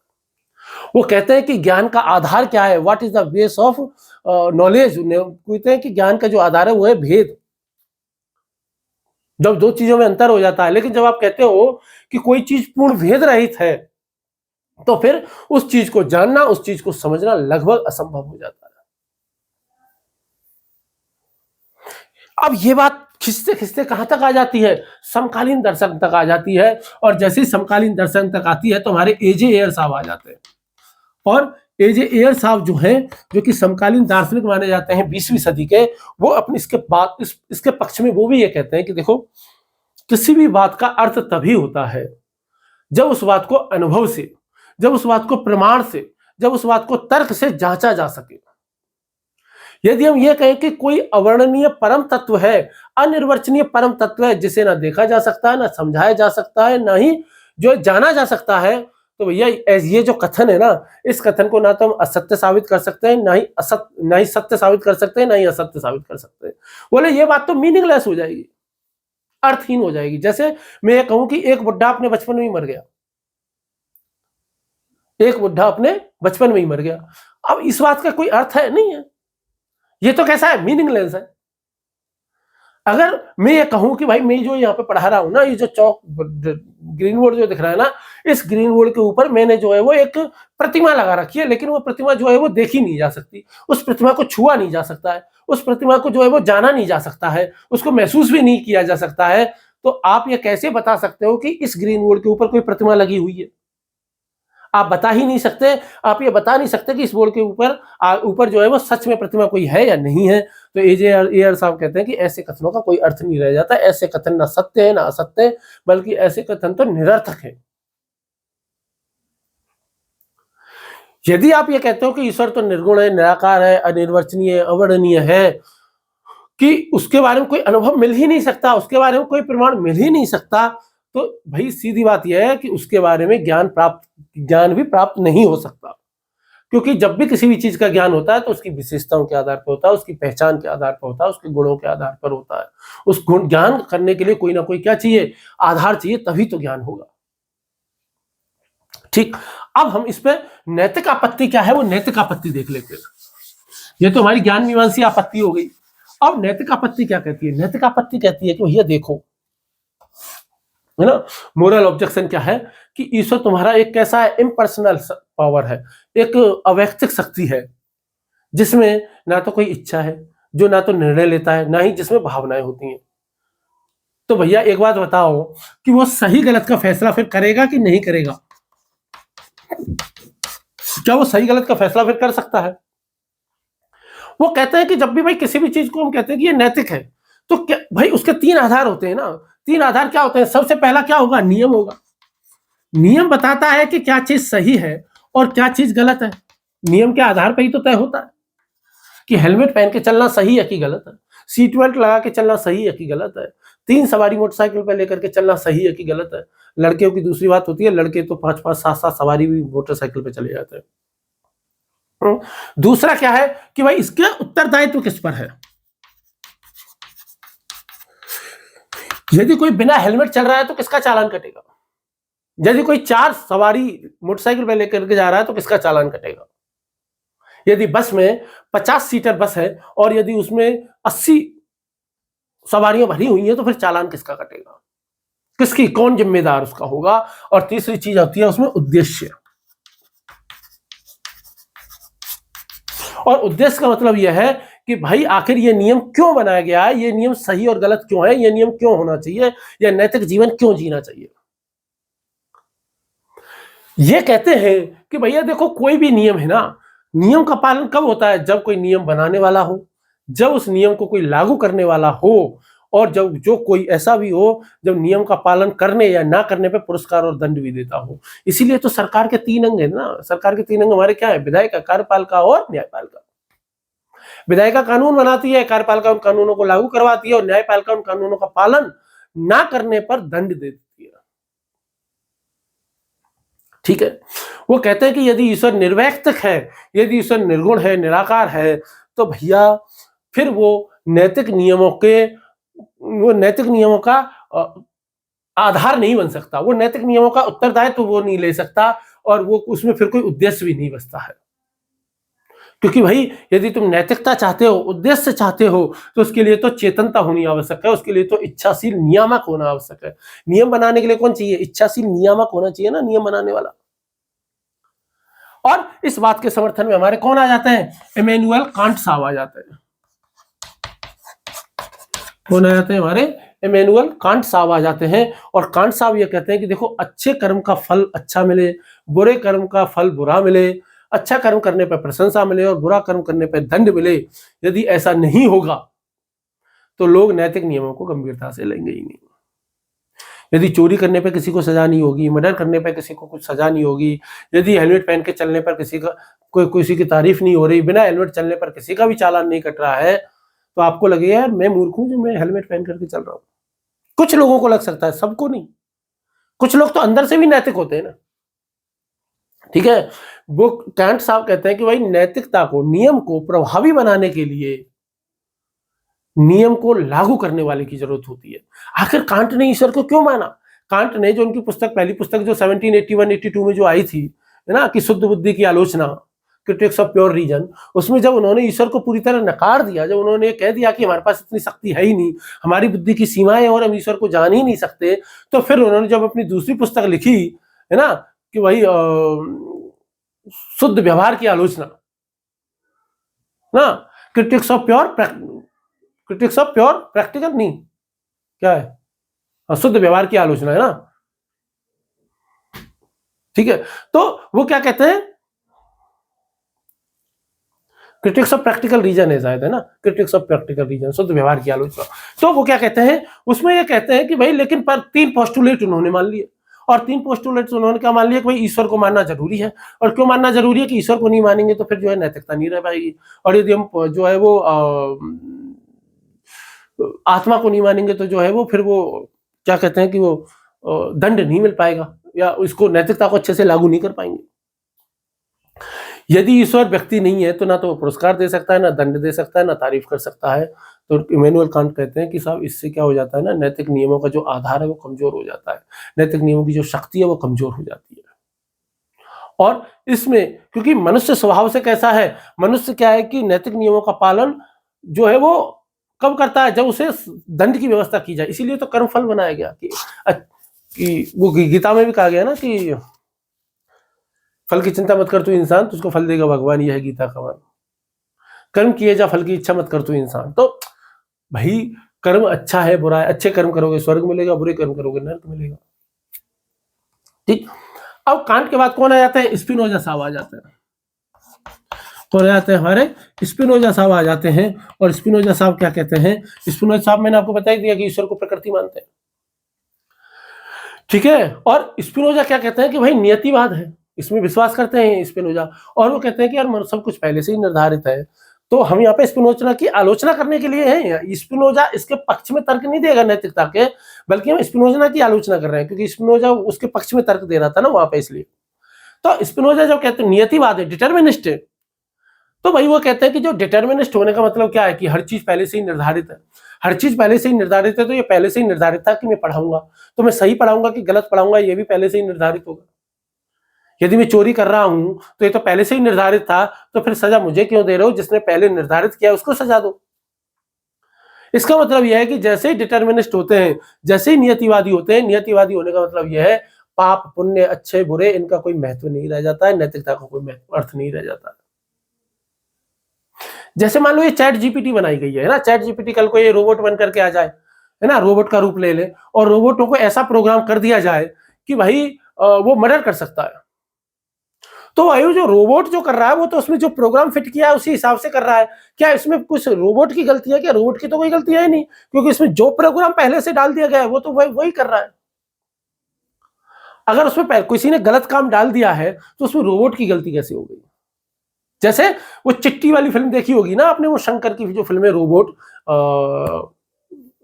वो कहते हैं कि ज्ञान का आधार क्या है? What is the base of knowledge? कहते हैं कि ज्ञान का जो आधार है वो है भेद। जब दो चीजों में अंतर हो जाता है, लेकिन जब आप कहते हो कि कोई चीज पूर्ण भेद रहित है, तो फिर उस चीज को जानना, उस चीज को समझना लगभग असंभव हो जाता है। अब ये बात खिंचते खिंचते कहां तक आ जाती है? समकालीन दर्शन तक आ जाती है। और जैसे ही समकालीन दर्शन तक आती है तो हमारे एजे एयर साहब आ जाते हैं। और एजे एयर साहब जो हैं, जो कि समकालीन दार्शनिक माने जाते हैं 20वीं सदी के, वो अपने इसके बाद इसके पक्ष में वो भी ये कहते हैं कि देखो, किसी भी बात का अर्थ तभी होता है जब उस बात को अनुभव से, जब उस बात को प्रमाण से, जब उस बात को तर्क से जांचा जा सके। यदि हम ये कहें कि कोई अवर्णनीय परम तत्व है, अनिर्वचनीय परम तत्व है, जिसे ना देखा जा सकता है, ना समझाया जा सकता है, ना ही जो जाना जा सकता है, तो भैया ये जो कथन है ना, इस कथन को ना तो हम असत्य साबित कर सकते हैं, ना ही सत्य साबित कर सकते हैं, ना ही असत्य साबित कर सकते हैं। बोले ये बात तो मीनिंगलेस हो जाएगी, अर्थहीन हो जाएगी। जैसे मैं ये कहूं कि एक बुढ़ा अपने बचपन में ही मर गया, एक बुढ़ा अपने बचपन में ही मर गया। अब इस बात का कोई अर्थ है? नहीं है। ये तो कैसा है? मीनिंगलेस है। अगर मैं ये कहूं कि भाई मैं जो यहाँ पे पढ़ा रहा हूं ना, ये जो चौक ग्रीन बोर्ड जो दिख रहा है ना, इस ग्रीन बोर्ड के ऊपर मैंने जो है वो एक प्रतिमा लगा रखी है, लेकिन वो प्रतिमा जो है वो देखी नहीं जा सकती, उस प्रतिमा को छुआ नहीं जा सकता है, उस प्रतिमा को जो है वो जाना नहीं जा सकता है, उसको महसूस भी नहीं किया जा सकता है। तो आप ये कैसे बता सकते हो कि इस ग्रीन बोर्ड के ऊपर कोई प्रतिमा लगी हुई है? आप बता ही नहीं सकते। आप ये बता नहीं सकते कि इस बोर्ड के ऊपर जो है वो सच में प्रतिमा कोई है या नहीं है। तो एजे एयर साहब कहते हैं कि ऐसे कथनों का कोई अर्थ नहीं रह जाता। ऐसे कथन ना सत्य है ना असत्य है, बल्कि ऐसे कथन तो निरर्थक है। यदि आप ये कहते हो कि ईश्वर तो निर्गुण है, निराकार है, अनिर्वचनीय, अवर्णनीय है, कि उसके बारे में कोई अनुभव मिल ही नहीं सकता, उसके बारे में कोई प्रमाण मिल ही नहीं सकता, तो भाई सीधी बात यह है कि उसके बारे में ज्ञान भी प्राप्त नहीं हो सकता। क्योंकि जब भी किसी भी चीज का ज्ञान होता है तो उसकी विशेषताओं के आधार पर होता है, उसकी पहचान के आधार पर होता है, उसके गुणों के आधार पर होता है। उस गुण ज्ञान करने के लिए कोई ना कोई क्या चाहिए? आधार चाहिए, तभी तो ज्ञान होगा। ठीक, अब हम इस पे नैतिक आपत्ति क्या है वो नैतिक आपत्ति देख लेते हैं। ये तो हमारी ज्ञान मीमांसी आपत्ति हो गई। अब नैतिक आपत्ति क्या कहती है? नैतिक आपत्ति कहती है कि भैया देखो, है ना, मोरल ऑब्जेक्शन क्या है कि ईश्वर तुम्हारा एक कैसा है? इम्पर्सनल पावर है, एक अवैयक्तिक शक्ति है, जिसमें ना तो कोई इच्छा है, जो ना तो निर्णय लेता है, ना ही जिसमें भावनाएं होती हैं। तो भैया एक बात बताओ कि वो सही गलत का फैसला फिर करेगा कि नहीं करेगा? क्या वो सही गलत का फैसला फिर कर सकता है? वो कहते हैं कि जब भी भाई किसी भी चीज को हम कहते हैं कि ये नैतिक है, तो क्या भाई उसके तीन आधार होते हैं ना। तीन आधार क्या होते हैं? सबसे पहला क्या होगा? नियम होगा। नियम बताता है कि क्या चीज सही है और क्या चीज गलत है। नियम के आधार पर ही तो तय होता है। कि हेलमेट पहन के चलना सही है कि गलत है, सीट बेल्ट लगा के चलना सही है कि गलत है, 3 सवारी मोटरसाइकिल पे लेकर के चलना सही है कि गलत है। लड़कियों की दूसरी बात होती है, लड़के तो 5-5 7-7 सवारी भी मोटरसाइकिल पे चले जाते हैं। दूसरा क्या है कि भाई इसके उत्तरदायित्व किस पर है। यदि कोई बिना हेलमेट चल रहा है तो किसका चालान कटेगा। यदि कोई 4 सवारी मोटरसाइकिल पे लेकर के जा रहा है तो किसका चालान कटेगा। यदि बस में 50 सीटर बस है और यदि उसमें 80 सवारियां भरी हुई हैं तो फिर चालान किसका कटेगा, किसकी, कौन जिम्मेदार उसका होगा। और तीसरी चीज होती है उसमें उद्देश्य। और उद्देश्य का मतलब यह है कि भाई आखिर ये नियम क्यों बनाया गया है, ये नियम सही और गलत क्यों है, ये नियम क्यों होना चाहिए, या नैतिक जीवन क्यों जीना चाहिए। ये कहते हैं कि भैया देखो कोई भी नियम है ना, नियम का पालन कब होता है, जब कोई नियम बनाने वाला हो, जब उस नियम को कोई लागू करने वाला हो, और जब जो कोई ऐसा भी हो जब नियम का पालन करने या ना करने पे पुरस्कार और दंड भी देता हो। इसीलिए तो सरकार के 3 अंग है ना, सरकार के 3 अंग हमारे क्या है, विधायिका, कार्यपालिका और न्यायपालिका। विधायिका कानून बनाती है, कार्यपालिका उन कानूनों को लागू करवाती है और न्यायपालिका उन कानूनों का पालन ना करने पर दंड देती है। ठीक है, वो कहते हैं कि यदि ईश्वर निर्वैयक्तिक है, यदि ईश्वर निर्गुण है, निराकार है, तो भैया फिर वो नैतिक नियमों का आधार नहीं बन सकता, वो नैतिक नियमों का उत्तरदायित्व वो नहीं ले सकता, और वो उसमें फिर कोई उद्देश्य भी नहीं बचता है। क्योंकि भाई यदि तुम नैतिकता चाहते हो, उद्देश्य चाहते हो, तो उसके लिए तो चेतनता होनी आवश्यक है, उसके लिए तो इच्छाशील नियामक होना आवश्यक है। नियम बनाने के लिए कौन चाहिए, इच्छाशील नियामक होना चाहिए ना, नियम बनाने वाला। और इस बात के समर्थन में हमारे कौन आ जाते हैं, इमैनुअल कांट साहब आ जाते हैं। कौन आ जाते हैं, हमारे इमैनुअल कांट साहब आ जाते हैं। और कांट साहब ये कहते हैं कि देखो अच्छे कर्म का फल अच्छा मिले, बुरे कर्म का फल बुरा मिले, अच्छा कर्म करने पर प्रशंसा मिले और बुरा कर्म करने पर दंड मिले, यदि ऐसा नहीं होगा तो लोग नैतिक नियमों को गंभीरता से लेंगे ही नहीं। यदि चोरी करने पर किसी को सजा नहीं होगी, मर्डर करने पर किसी को कुछ सजा नहीं होगी, यदि हेलमेट पहन के चलने पर किसी की तारीफ नहीं हो रही, बिना हेलमेट चलने पर किसी का भी चालान नहीं कट रहा है, तो आपको लगेगा यार मैं मूर्ख हूं जो मैं हेलमेट पहन करके चल रहा हूं। कुछ लोगों को लग सकता है, सबको नहीं। कुछ लोग तो अंदर से भी नैतिक होते हैं ना। ठीक है, वो कांट साहब कहते हैं कि भाई नैतिकता को, नियम को प्रभावी बनाने के लिए नियम को लागू करने वाले की जरूरत होती है। आखिर कांट ने ईश्वर को क्यों माना। कांट ने जो उनकी पुस्तक, पहली पुस्तक जो 1781-82 में जो आई थी, है ना, कि शुद्ध बुद्धि की आलोचना, क्रिटिक्स ऑफ प्योर रीजन, उसमें जब उन्होंने ईश्वर को पूरी तरह नकार दिया, जब उन्होंने कह दिया कि हमारे पास इतनी शक्ति है ही नहीं, हमारी बुद्धि की सीमाएं और हम ईश्वर को जान ही नहीं सकते, तो फिर उन्होंने जब अपनी दूसरी पुस्तक लिखी, है ना, कि भाई शुद्ध व्यवहार की आलोचना ना, क्रिटिक्स ऑफ प्योर प्रैक्टिकल नहीं, क्या है, शुद्ध व्यवहार की आलोचना, है ना। ठीक है, तो वो क्या कहते हैं, क्रिटिक्स ऑफ प्रैक्टिकल रीजन है शायद, है ना, क्रिटिक्स ऑफ प्रैक्टिकल रीजन, शुद्ध व्यवहार की आलोचना। तो वो क्या कहते हैं, उसमें ये कहते हैं कि भाई लेकिन पर 3 पोस्टुलेट उन्होंने मान लिए, और 3 पोस्टुलेट्स उन्होंने क्या मान लिया कि भाई ईश्वर को मानना जरूरी है। और क्यों मानना जरूरी है कि ईश्वर को नहीं मानेंगे तो फिर जो है नैतिकता नहीं रह पाएगी, और यदि हम जो है वो आत्मा को नहीं मानेंगे तो जो है वो फिर वो क्या कहते हैं कि वो दंड नहीं मिल पाएगा, या उसको नैतिकता को अच्छे से लागू नहीं कर पाएंगे। यदि ईश्वर व्यक्ति नहीं है तो ना तो वो पुरस्कार दे सकता है, ना दंड दे सकता है, ना तारीफ कर सकता है। तो इमैनुअल कांट कहते हैं कि साहब इससे क्या हो जाता है ना, नैतिक नियमों का जो आधार है वो कमजोर हो जाता है, नैतिक नियमों की जो शक्ति है वो कमजोर हो जाती है। और इसमें क्योंकि मनुष्य स्वभाव से कैसा है, मनुष्य क्या है कि नैतिक नियमों का पालन जो है वो कब करता है, जब उसे दंड की व्यवस्था की जाए। इसीलिए तो कर्मफल बनाया गया कि वो गीता में भी कहा गया ना कि फल की चिंता मत कर तू इंसान, तुझको फल देगा भगवान, यह है गीता का मान। कर्म किए जा, फल की इच्छा मत कर तू इंसान। तो भाई कर्म अच्छा है बुरा है, अच्छे कर्म करोगे स्वर्ग मिलेगा, बुरे कर्म करोगे नरक मिलेगा। ठीक, अब कांट के बाद कौन आ जाता है, स्पिनोजा साहब आ जाते हैं। कौन आ जाते हैं, हमारे स्पिनोजा साहब आ जाते हैं। और स्पिनोजा साहब क्या कहते हैं, स्पिनोजा साहब मैंने आपको बता ही दिया कि ईश्वर को प्रकृति मानते हैं। ठीक है, और स्पिनोजा क्या कहते हैं कि भाई नियतिवाद है, इसमें विश्वास करते हैं स्पिनोजा। और वो कहते हैं कि यार सब कुछ पहले से ही निर्धारित है, तो हम यहाँ पे स्पिनोजा की आलोचना करने के लिए हैं। स्पिनोजा इसके पक्ष में तर्क नहीं देगा नैतिकता के, बल्कि हम स्पिनोजा की आलोचना कर रहे हैं, क्योंकि स्पिनोजा उसके पक्ष में तर्क दे रहा था ना वहां पे, इसलिए। तो स्पिनोजा जो कहते हैं नियतिवाद है, डिटर्मिनिस्ट है, तो भाई वो कहते हैं कि जो डिटर्मिनिस्ट होने का मतलब क्या है कि हर चीज पहले से ही निर्धारित है। हर चीज पहले से ही निर्धारित है, तो ये पहले से ही निर्धारित था कि मैं पढ़ाऊंगा, तो मैं सही पढ़ाऊंगा कि गलत पढ़ाऊंगा ये भी पहले से ही निर्धारित होगा। यदि मैं चोरी कर रहा हूं तो ये तो पहले से ही निर्धारित था, तो फिर सजा मुझे क्यों दे रहे हो? जिसने पहले निर्धारित किया उसको सजा दो। इसका मतलब यह है कि जैसे ही डिटर्मिनिस्ट होते हैं, जैसे ही नियतिवादी होते हैं, नियतिवादी होने का मतलब यह है पाप पुण्य अच्छे बुरे इनका कोई महत्व नहीं रह जाता है, नैतिकता का कोई अर्थ नहीं रह जाता। जैसे मान लो ये चैट जीपीटी बनाई गई है ना, चैट जीपीटी कल को ये रोबोट बन करके आ जाए, है ना, रोबोट का रूप ले ले, और रोबोटों को ऐसा प्रोग्राम कर दिया जाए कि भाई वो मर्डर कर सकता है। तो भाई जो रोबोट जो कर रहा है वो तो उसमें जो प्रोग्राम फिट किया है उसी हिसाब से कर रहा है। क्या इसमें कुछ रोबोट की गलती है? क्या रोबोट की तो कोई गलती है ही नहीं, क्योंकि इसमें जो प्रोग्राम पहले से डाल दिया गया है वो तो वही कर रहा है। अगर उसमें किसी ने गलत काम डाल दिया है तो उसमें रोबोट की गलती कैसे हो गई? जैसे वो चिट्टी वाली फिल्म देखी होगी ना आपने, वो शंकर की जो फिल्म है रोबोट,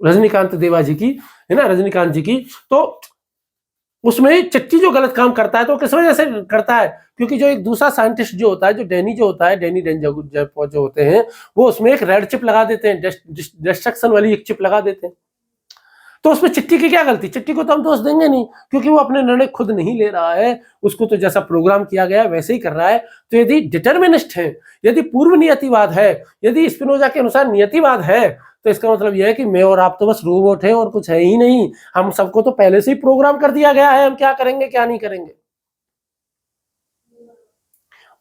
रजनीकांत देवा जी की, है ना, रजनीकांत जी की, तो उसमें चिट्टी जो गलत काम करता है तो किस वजह से करता है? क्योंकि जो एक दूसरा साइंटिस्ट जो होता है, जो डैनी जो होता है, डैनी डेंजर जो होते हैं, वो उसमें एक रेड चिप लगा देते हैं, डिस्ट्रक्शन वाली एक चिप लगा देते हैं। तो उसमें चिट्टी की क्या गलती? चिट्टी को तो हम दोष देंगे नहीं, क्योंकि वो अपने निर्णय खुद नहीं ले रहा है, उसको तो जैसा प्रोग्राम किया गया है वैसे ही कर रहा है। तो यदि डिटर्मिनिस्ट है, यदि पूर्व नियतिवाद है, यदि स्पिनोजा के अनुसार नियतिवाद है, तो इसका मतलब यह है कि मैं और आप तो बस रोबोट हैं और कुछ है ही नहीं। हम सबको तो पहले से ही प्रोग्राम कर दिया गया है, हम क्या करेंगे क्या नहीं करेंगे।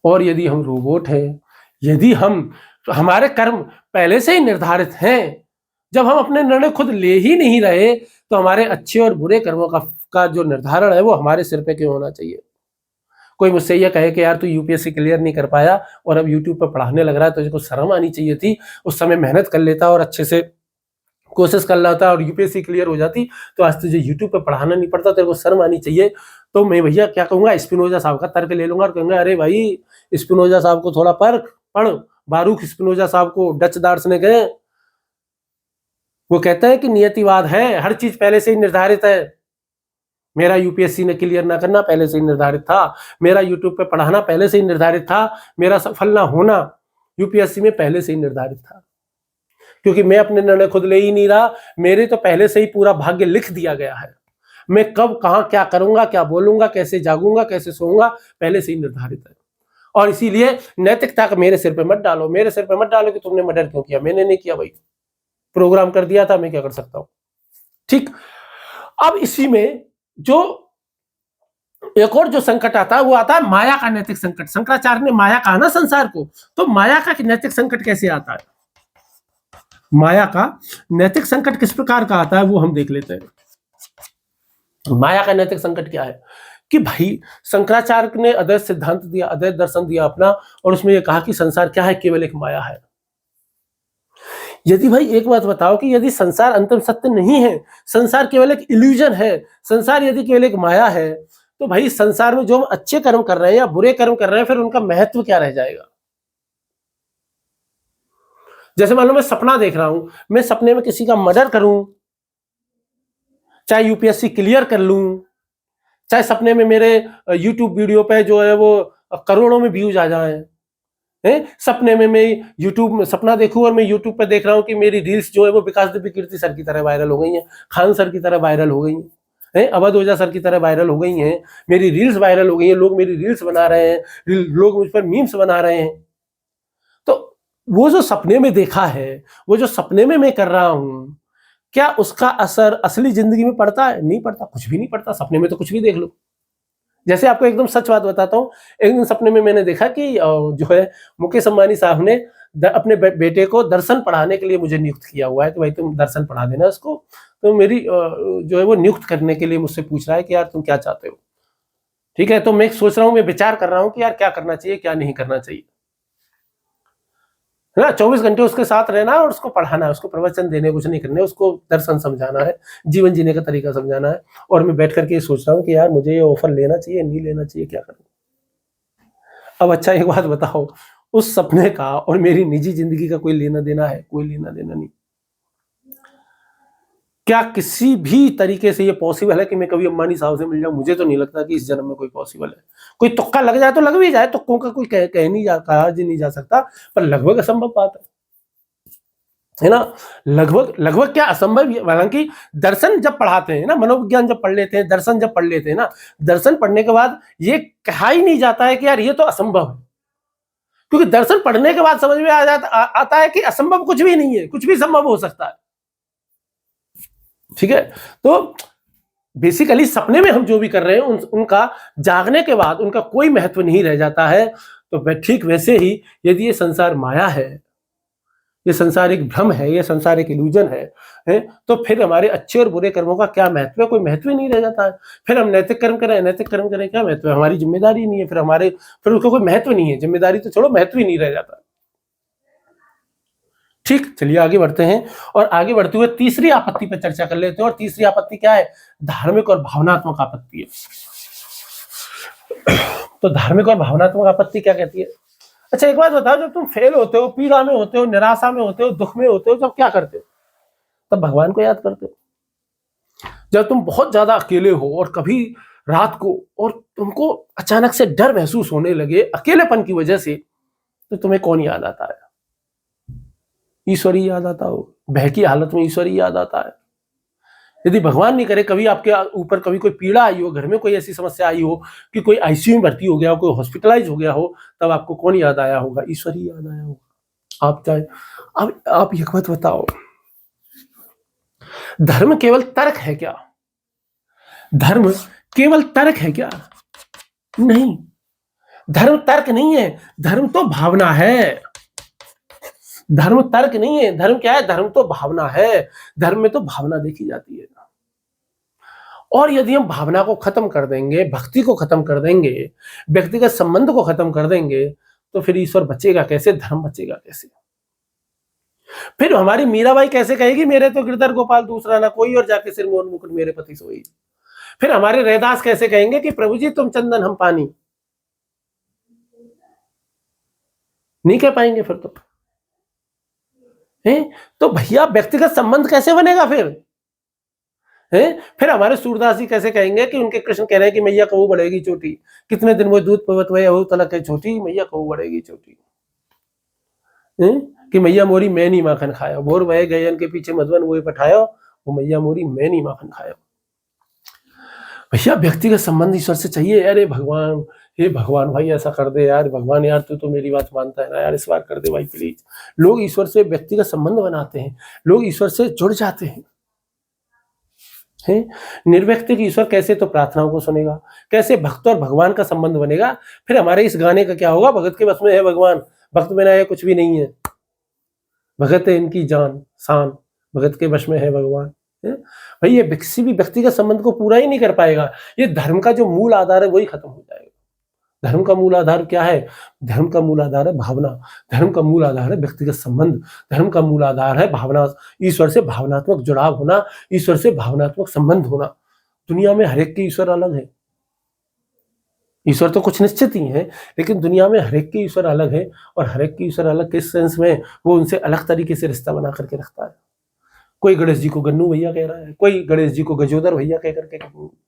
और यदि हम रोबोट हैं, यदि हमारे कर्म पहले से ही निर्धारित हैं, जब हम अपने निर्णय खुद ले ही नहीं रहे, तो हमारे अच्छे और बुरे कर्मों का जो निर्धारण है वो हमारे सिर पे क्यों होना चाहिए? कोई मुझसे ये कहे कि यार तू यूपीएससी क्लियर नहीं कर पाया और अब यूट्यूब पर पढ़ाने लग रहा है, तुझे कुछ शर्म आनी चाहिए थी, उस समय मेहनत कर लेता और अच्छे से कोशिश कर लेता और यूपीएससी क्लियर हो जाती, तो आज तुझे यूट्यूब पर पढ़ाना नहीं पड़ता, तेरे को शर्म आनी चाहिए। तो मैं भैया क्या कहूँगा, स्पिनोजा साहब का तर्क ले लूंगा और कहूँगा अरे भाई स्पिनोजा साहब को थोड़ा पढ़। बारूक स्पिनोजा साहब को डच दार्शनिक है, वो कहते हैं कि नियतिवाद है, हर चीज पहले से ही निर्धारित है। मेरा यूपीएससी ने क्लियर ना करना पहले से ही निर्धारित था, मेरा यूट्यूब पे पढ़ाना पहले से ही निर्धारित था, मेरा सफल ना होना यूपीएससी में पहले से ही निर्धारित था, क्योंकि मैं अपने निर्णय खुद ले ही नहीं रहा, मेरे तो पहले से ही पूरा भाग्य लिख दिया गया है। मैं कब कहां क्या करूंगा, क्या बोलूंगा, कैसे जागूंगा, कैसे सोऊंगा, पहले से ही निर्धारित है। और इसीलिए नैतिकता का मेरे सिर पे मत डालो, मेरे सिर पे मत डालो कि तुमने मर्डर क्यों किया, मैंने नहीं किया भाई, प्रोग्राम कर दिया था, मैं क्या कर सकता हूं। ठीक। अब इसी में जो एक और जो संकट आता है वो आता है माया का नैतिक संकट। शंकराचार्य ने माया कहा ना संसार को, तो माया का नैतिक संकट कैसे आता है? माया का नैतिक संकट किस प्रकार का आता है वो हम देख लेते हैं। माया का नैतिक संकट क्या है कि भाई शंकराचार्य ने अद्वैत सिद्धांत दिया, अद्वैत दर्शन दिया अपना, और उसमें यह कहा कि संसार क्या है, केवल एक माया है। यदि भाई एक बात बताओ कि यदि संसार अंतिम सत्य नहीं है, संसार केवल एक इल्यूजन है, संसार यदि केवल एक माया है, तो भाई संसार में जो हम अच्छे कर्म कर रहे हैं या बुरे कर्म कर रहे हैं, फिर उनका महत्व क्या रह जाएगा? जैसे मान लो मैं सपना देख रहा हूं, मैं सपने में किसी का मर्डर करूं, चाहे यूपीएससी क्लियर कर लूं, चाहे सपने में मेरे यूट्यूब वीडियो पे जो है वो करोड़ों में व्यूज आ जाएं, सपने में मैं यूट्यूब में सपना देखूं और मैं यूट्यूब पे देख रहा हूं कि मेरी रील्स जो है वो विकास दिव्य कीर्ति सर की तरह वायरल हो गई हैं, खान सर की तरह वायरल हो गई हैं, अवध ओझा सर की तरह वायरल हो गई हैं, मेरी रील्स वायरल हो गई हैं, लोग मेरी रील्स बना रहे हैं, लोग मुझ पर मीम्स बना रहे हैं। तो वो जो सपने में देखा है, वो जो सपने में मैं कर रहा हूं, क्या उसका असर असली जिंदगी में पड़ता है? नहीं पड़ता, कुछ भी नहीं पड़ता। सपने में तो कुछ भी देख लो। जैसे आपको एकदम सच बात बताता हूँ, एक दिन सपने में मैंने देखा कि जो है मुकेश अंबानी साहब ने अपने बेटे को दर्शन पढ़ाने के लिए मुझे नियुक्त किया हुआ है, तो भाई तुम दर्शन पढ़ा देना उसको। तो मेरी जो है वो नियुक्त करने के लिए मुझसे पूछ रहा है कि यार तुम क्या चाहते हो। ठीक है, तो मैं सोच रहा हूँ, मैं विचार कर रहा हूँ कि यार क्या करना चाहिए क्या नहीं करना चाहिए, है ना। 24 घंटे उसके साथ रहना और उसको पढ़ाना है, उसको प्रवचन देने, कुछ नहीं करने, उसको दर्शन समझाना है, जीवन जीने का तरीका समझाना है। और मैं बैठ करके सोच रहा हूँ कि यार मुझे ये ऑफर लेना चाहिए नहीं लेना चाहिए, क्या करूँ। अब अच्छा एक बात बताओ, उस सपने का और मेरी निजी जिंदगी का कोई लेना देना है? कोई लेना देना नहीं। क्या किसी भी तरीके से ये पॉसिबल है कि मैं कभी अंबानी साहब से मिल जाऊं? मुझे तो नहीं लगता कि इस जन्म में कोई पॉसिबल है। कोई तुक्का लग जाए तो लग भी जाए, तुक्कों का कोई कह नहीं जा कहा जी नहीं जा सकता, पर लगभग असंभव बात है ना। लगभग क्या असंभव, हालांकि दर्शन जब पढ़ाते हैं ना, मनोविज्ञान जब पढ़ लेते हैं, दर्शन जब पढ़ लेते हैं ना, दर्शन पढ़ने के बाद ये कहा ही नहीं जाता है कि यार ये तो असंभव है, क्योंकि दर्शन पढ़ने के बाद समझ में आता है कि असंभव कुछ भी नहीं है, कुछ भी संभव हो सकता है। ठीक है, तो बेसिकली सपने में हम जो भी कर रहे हैं उनका जागने के बाद उनका कोई महत्व नहीं रह जाता है। तो ठीक वैसे ही यदि ये संसार माया है, ये संसार एक भ्रम है, ये संसार एक इल्यूजन है, तो फिर हमारे अच्छे और बुरे कर्मों का क्या महत्व है? कोई महत्व ही नहीं रह जाता है। फिर हम नैतिक कर्म करें, अनैतिक कर्म करें, क्या महत्व है? हमारी जिम्मेदारी नहीं है, फिर उसका कोई महत्व नहीं है। जिम्मेदारी तो छोड़ो, महत्व ही नहीं रह जाता। ठीक, चलिए आगे बढ़ते हैं और आगे बढ़ते हुए तीसरी आपत्ति पर चर्चा कर लेते हैं। और तीसरी आपत्ति क्या है? धार्मिक और भावनात्मक आपत्ति है। तो धार्मिक और भावनात्मक आपत्ति क्या कहती है? अच्छा एक बात बताओ, जब तुम फेल होते हो, पीड़ा में होते हो, निराशा में होते हो, दुख में होते हो, तब क्या करते हो? तब भगवान को याद करते हो। जब तुम बहुत ज्यादा अकेले हो और कभी रात को और तुमको अचानक से डर महसूस होने लगे अकेलेपन की वजह से, तो तुम्हें कौन याद आता है? ईश्वर ही याद आता हो। भय की हालत में ईश्वर ही याद आता है। यदि भगवान नहीं करे कभी आपके ऊपर कभी कोई पीड़ा आई हो, घर में कोई ऐसी समस्या आई हो कि कोई आईसीयू में भर्ती हो गया हो, कोई हॉस्पिटलाइज हो गया हो, तब आपको कौन याद आया होगा? ईश्वर ही याद आया होगा। आप चाहे आप एक बात बताओ, धर्म केवल तर्क है क्या? धर्म केवल तर्क है क्या? नहीं, धर्म तर्क नहीं है, धर्म तो भावना है। धर्म तर्क नहीं है, धर्म क्या है? धर्म तो भावना है। धर्म में तो भावना देखी जाती है। और यदि हम भावना को खत्म कर देंगे, भक्ति को खत्म कर देंगे, व्यक्तिगत संबंध को खत्म कर देंगे, तो फिर ईश्वर बचेगा कैसे? धर्म बचेगा कैसे? फिर हमारी मीराबाई कैसे कहेगी मेरे तो गिरधर गोपाल दूसरा ना कोई, और जाके सिर मोर मुकुट मेरे पति सोई? फिर हमारे रैदास कैसे कहेंगे कि प्रभु जी तुम चंदन हम पानी? नहीं कह पाएंगे फिर तो। तो भैया व्यक्तिगत संबंध कैसे बनेगा फिर? फिर हमारे सूरदास जी कैसे कहेंगे कि उनके कृष्ण कह रहे हैं कि मैया कबू बढ़ेगी चोटी, कितने दिन वो दूध पवत वह हो तलक है छोटी, मैया कबू बढ़ेगी चोटी। कि मैया मोरी मैं नहीं माखन खाया, भोर वह गयन के पीछे मधुवन वो पठाया, वो मैया मोरी मैं नहीं माखन खाया। भैया व्यक्तिगत संबंध ईश्वर से चाहिए। अरे भगवान, हे भगवान भाई ऐसा कर दे यार, भगवान यार तू तो मेरी बात मानता है ना यार, इस बार कर दे भाई प्लीज। लोग ईश्वर से व्यक्तिगत संबंध बनाते हैं, लोग ईश्वर से जुड़ जाते हैं। निर्व्यक्तिक ईश्वर कैसे तो प्रार्थनाओं को सुनेगा, कैसे भक्त और भगवान का संबंध बनेगा? फिर हमारे इस गाने का क्या होगा? भगत के बस में है भगवान, भक्त बिना ये कुछ भी नहीं है, भगत है इनकी जान शान, भगत के वश में है भगवान। भाई ये किसी भी व्यक्तिगत संबंध को पूरा ही नहीं कर पाएगा। ये धर्म का जो मूल आधार है वही खत्म हो जाएगा। धर्म का मूल आधार क्या है? धर्म का मूल आधार है भावना, धर्म का मूल आधार है व्यक्तिगत संबंध, धर्म का मूल आधार है भावना, ईश्वर से भावनात्मक जुड़ाव होना, ईश्वर से भावनात्मक संबंध होना। दुनिया में हर एक के ईश्वर अलग है। ईश्वर तो कुछ निश्चित ही है, लेकिन दुनिया में हर एक के ईश्वर अलग है। और हर एक के ईश्वर अलग किस सेंस में? वो उनसे अलग तरीके से रिश्ता बना करके रखता है। कोई गणेश जी को गन्नू भैया कह रहा है, कोई गणेश जी को गजोदर भैया कह करके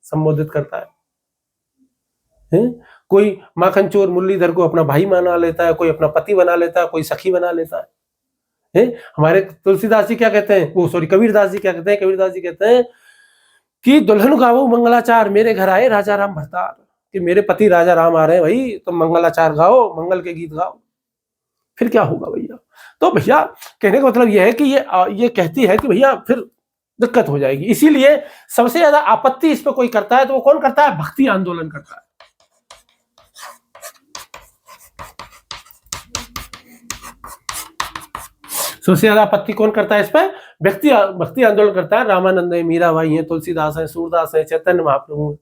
संबोधित करता है। कोई माखन चोर मुरलीधर को अपना भाई बना लेता है, कोई अपना पति बना लेता है, कोई सखी बना लेता है। हमारे तुलसीदास जी क्या कहते हैं, वो सॉरी कबीरदास जी क्या कहते हैं? कबीरदास जी कहते हैं कि दुल्हन गाओ मंगलाचार, मेरे घर आए राजा राम भरतार। कि मेरे पति राजा राम आ रहे हैं भाई, तो मंगलाचार गाओ, मंगल के गीत गाओ। फिर क्या होगा भैया? तो भैया कहने का मतलब यह है कि ये कहती है कि भैया फिर दिक्कत हो जाएगी। इसीलिए सबसे ज्यादा आपत्ति इस पर कोई करता है तो वो कौन करता है? भक्ति आंदोलन करता है। सबसे ज्यादा आपत्ति कौन करता है इस पर? भक्ति आंदोलन करता है। रामानंद है, मीराबाई है, तुलसीदास है, सूरदास है, चैतन्य महाप्रभु।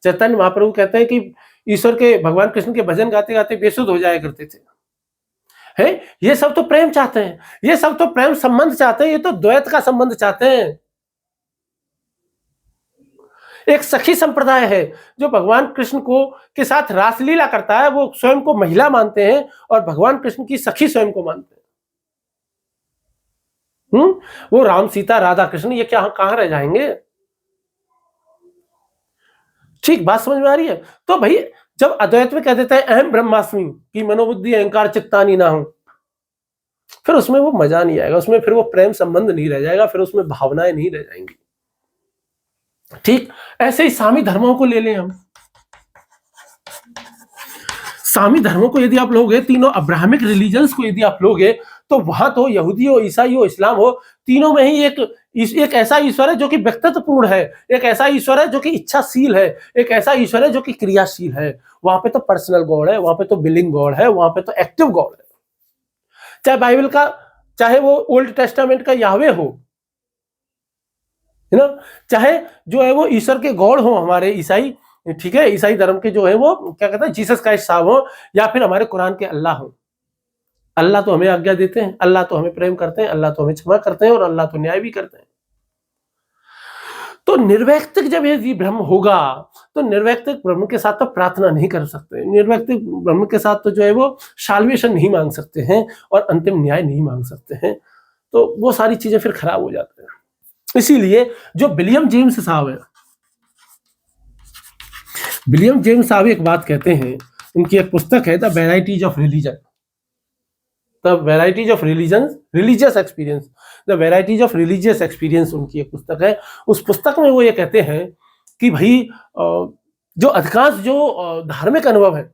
चैतन्य महाप्रभु कहते हैं कि ईश्वर के, भगवान कृष्ण के भजन गाते गाते बेसुध हो जाया करते थे। ये सब तो प्रेम चाहते हैं, ये सब तो प्रेम संबंध चाहते हैं, ये तो द्वैत का संबंध चाहते हैं। एक सखी संप्रदाय है जो भगवान कृष्ण को के साथ रासलीला करता है, वो स्वयं को महिला मानते हैं और भगवान कृष्ण की सखी स्वयं को मानते हैं। वो राम सीता राधा कृष्ण ये क्या कहां रह जाएंगे? ठीक बात समझ में आ रही है? तो भाई जब अद्वैत में कह देता है अहम ब्रह्मास्मि की मनोबुद्धि अहंकार चित्तानी ना हो, फिर उसमें वो मजा नहीं आएगा, उसमें फिर वो प्रेम संबंध नहीं रह जाएगा, फिर उसमें भावनाएं नहीं रह जाएंगी। ठीक ऐसे ही सामी धर्मों को ले लें हम। सामी धर्मों को यदि आप लोगे, तीनों अब्राहमिक रिलीजन्स को यदि आप लोगे, तो वहां तो यहूदी हो, ईसाई हो, इस्लाम हो, तीनों में ही एक ऐसा ईश्वर है जो कि व्यक्तित्वपूर्ण है, एक ऐसा ईश्वर है जो कि इच्छाशील है, एक ऐसा ईश्वर है जो कि क्रियाशील है। वहां पे तो पर्सनल गॉड है, वहां पे तो बिलिंग गॉड है, वहां पे तो एक्टिव गॉड है। चाहे बाइबल का, चाहे वो ओल्ड टेस्टामेंट का याहवे हो, है ना, चाहे जो है वो ईश्वर के गॉड हो हमारे ईसाई, ठीक है, ईसाई धर्म के जो है वो क्या कहते हैं जीसस क्राइस्ट साहब हो, या फिर हमारे कुरान के अल्लाह हो। अल्लाह तो हमें आज्ञा देते हैं, अल्लाह तो हमें प्रेम करते हैं, अल्लाह तो हमें क्षमा करते हैं और अल्लाह तो न्याय भी करते हैं। तो निर्वैयक्तिक जब यदि ब्रह्म होगा तो निर्वैयक्तिक ब्रह्म के साथ तो प्रार्थना नहीं कर सकते, निर्वैयक्तिक ब्रह्म के साथ तो जो है वो साल्वेशन नहीं मांग सकते हैं और अंतिम न्याय नहीं मांग सकते हैं, तो वो सारी चीजें फिर खराब हो जाती हैं। इसीलिए जो विलियम जेम्स साहब है, विलियम जेम्स साहब एक बात कहते हैं, उनकी एक पुस्तक है the varieties of religion, the varieties of religion religious experience, the varieties of religious experience उनकी एक पुस्तक है। उस पुस्तक में वो ये कहते हैं कि भाई जो अधिकांश जो धार्मिक अनुभव है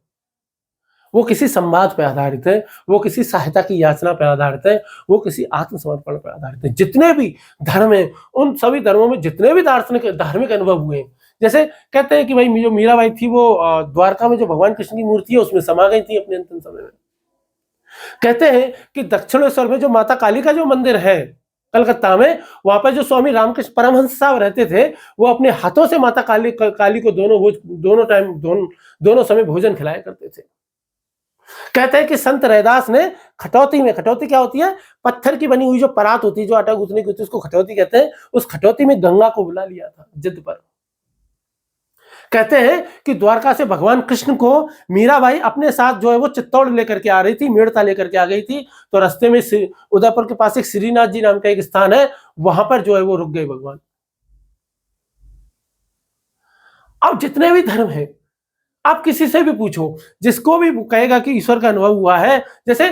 वो किसी संवाद पर आधारित है, वो किसी सहायता की याचना पर आधारित है, वो किसी आत्मसमर्पण पर आधारित है। जितने भी धर्म है, उन सभी धर्मों में जितने भी दार्शनिक धार्मिक अनुभव हुए, जैसे कहते हैं कि भाई जो मीराबाई थी वो द्वारका में जो भगवान कृष्ण की मूर्ति है उसमें समा गई थी अपने अंतिम समय में। कहते हैं कि दक्षिणेश्वर में जो माता काली का जो मंदिर है कलकत्ता में, वहां पर जो स्वामी रामकृष्ण परमहंस साहब रहते थे, वो अपने हाथों से माता काली को दोनों समय भोजन खिलाया करते थे। कहते हैं कि संत रैदास ने खटौती में, खटौती क्या होती है, पत्थर की बनी हुई जो परात होती है, जो आटा गूंथने की होती है, उसको खटौती कहते हैं, उस खटौती में गंगा को बुला लिया था जिद पर। कहते हैं कि द्वारका से भगवान कृष्ण को मीराबाई अपने साथ जो है वो चित्तौड़ लेकर के आ रही थी, मेड़ता लेकर के आ गई थी, तो रास्ते में उदयपुर के पास एक श्रीनाथ जी नाम का एक स्थान है, वहां पर जो है वो रुक गए भगवान। अब जितने भी धर्म है, आप किसी से भी पूछो, जिसको भी कहेगा कि ईश्वर का अनुभव हुआ है, जैसे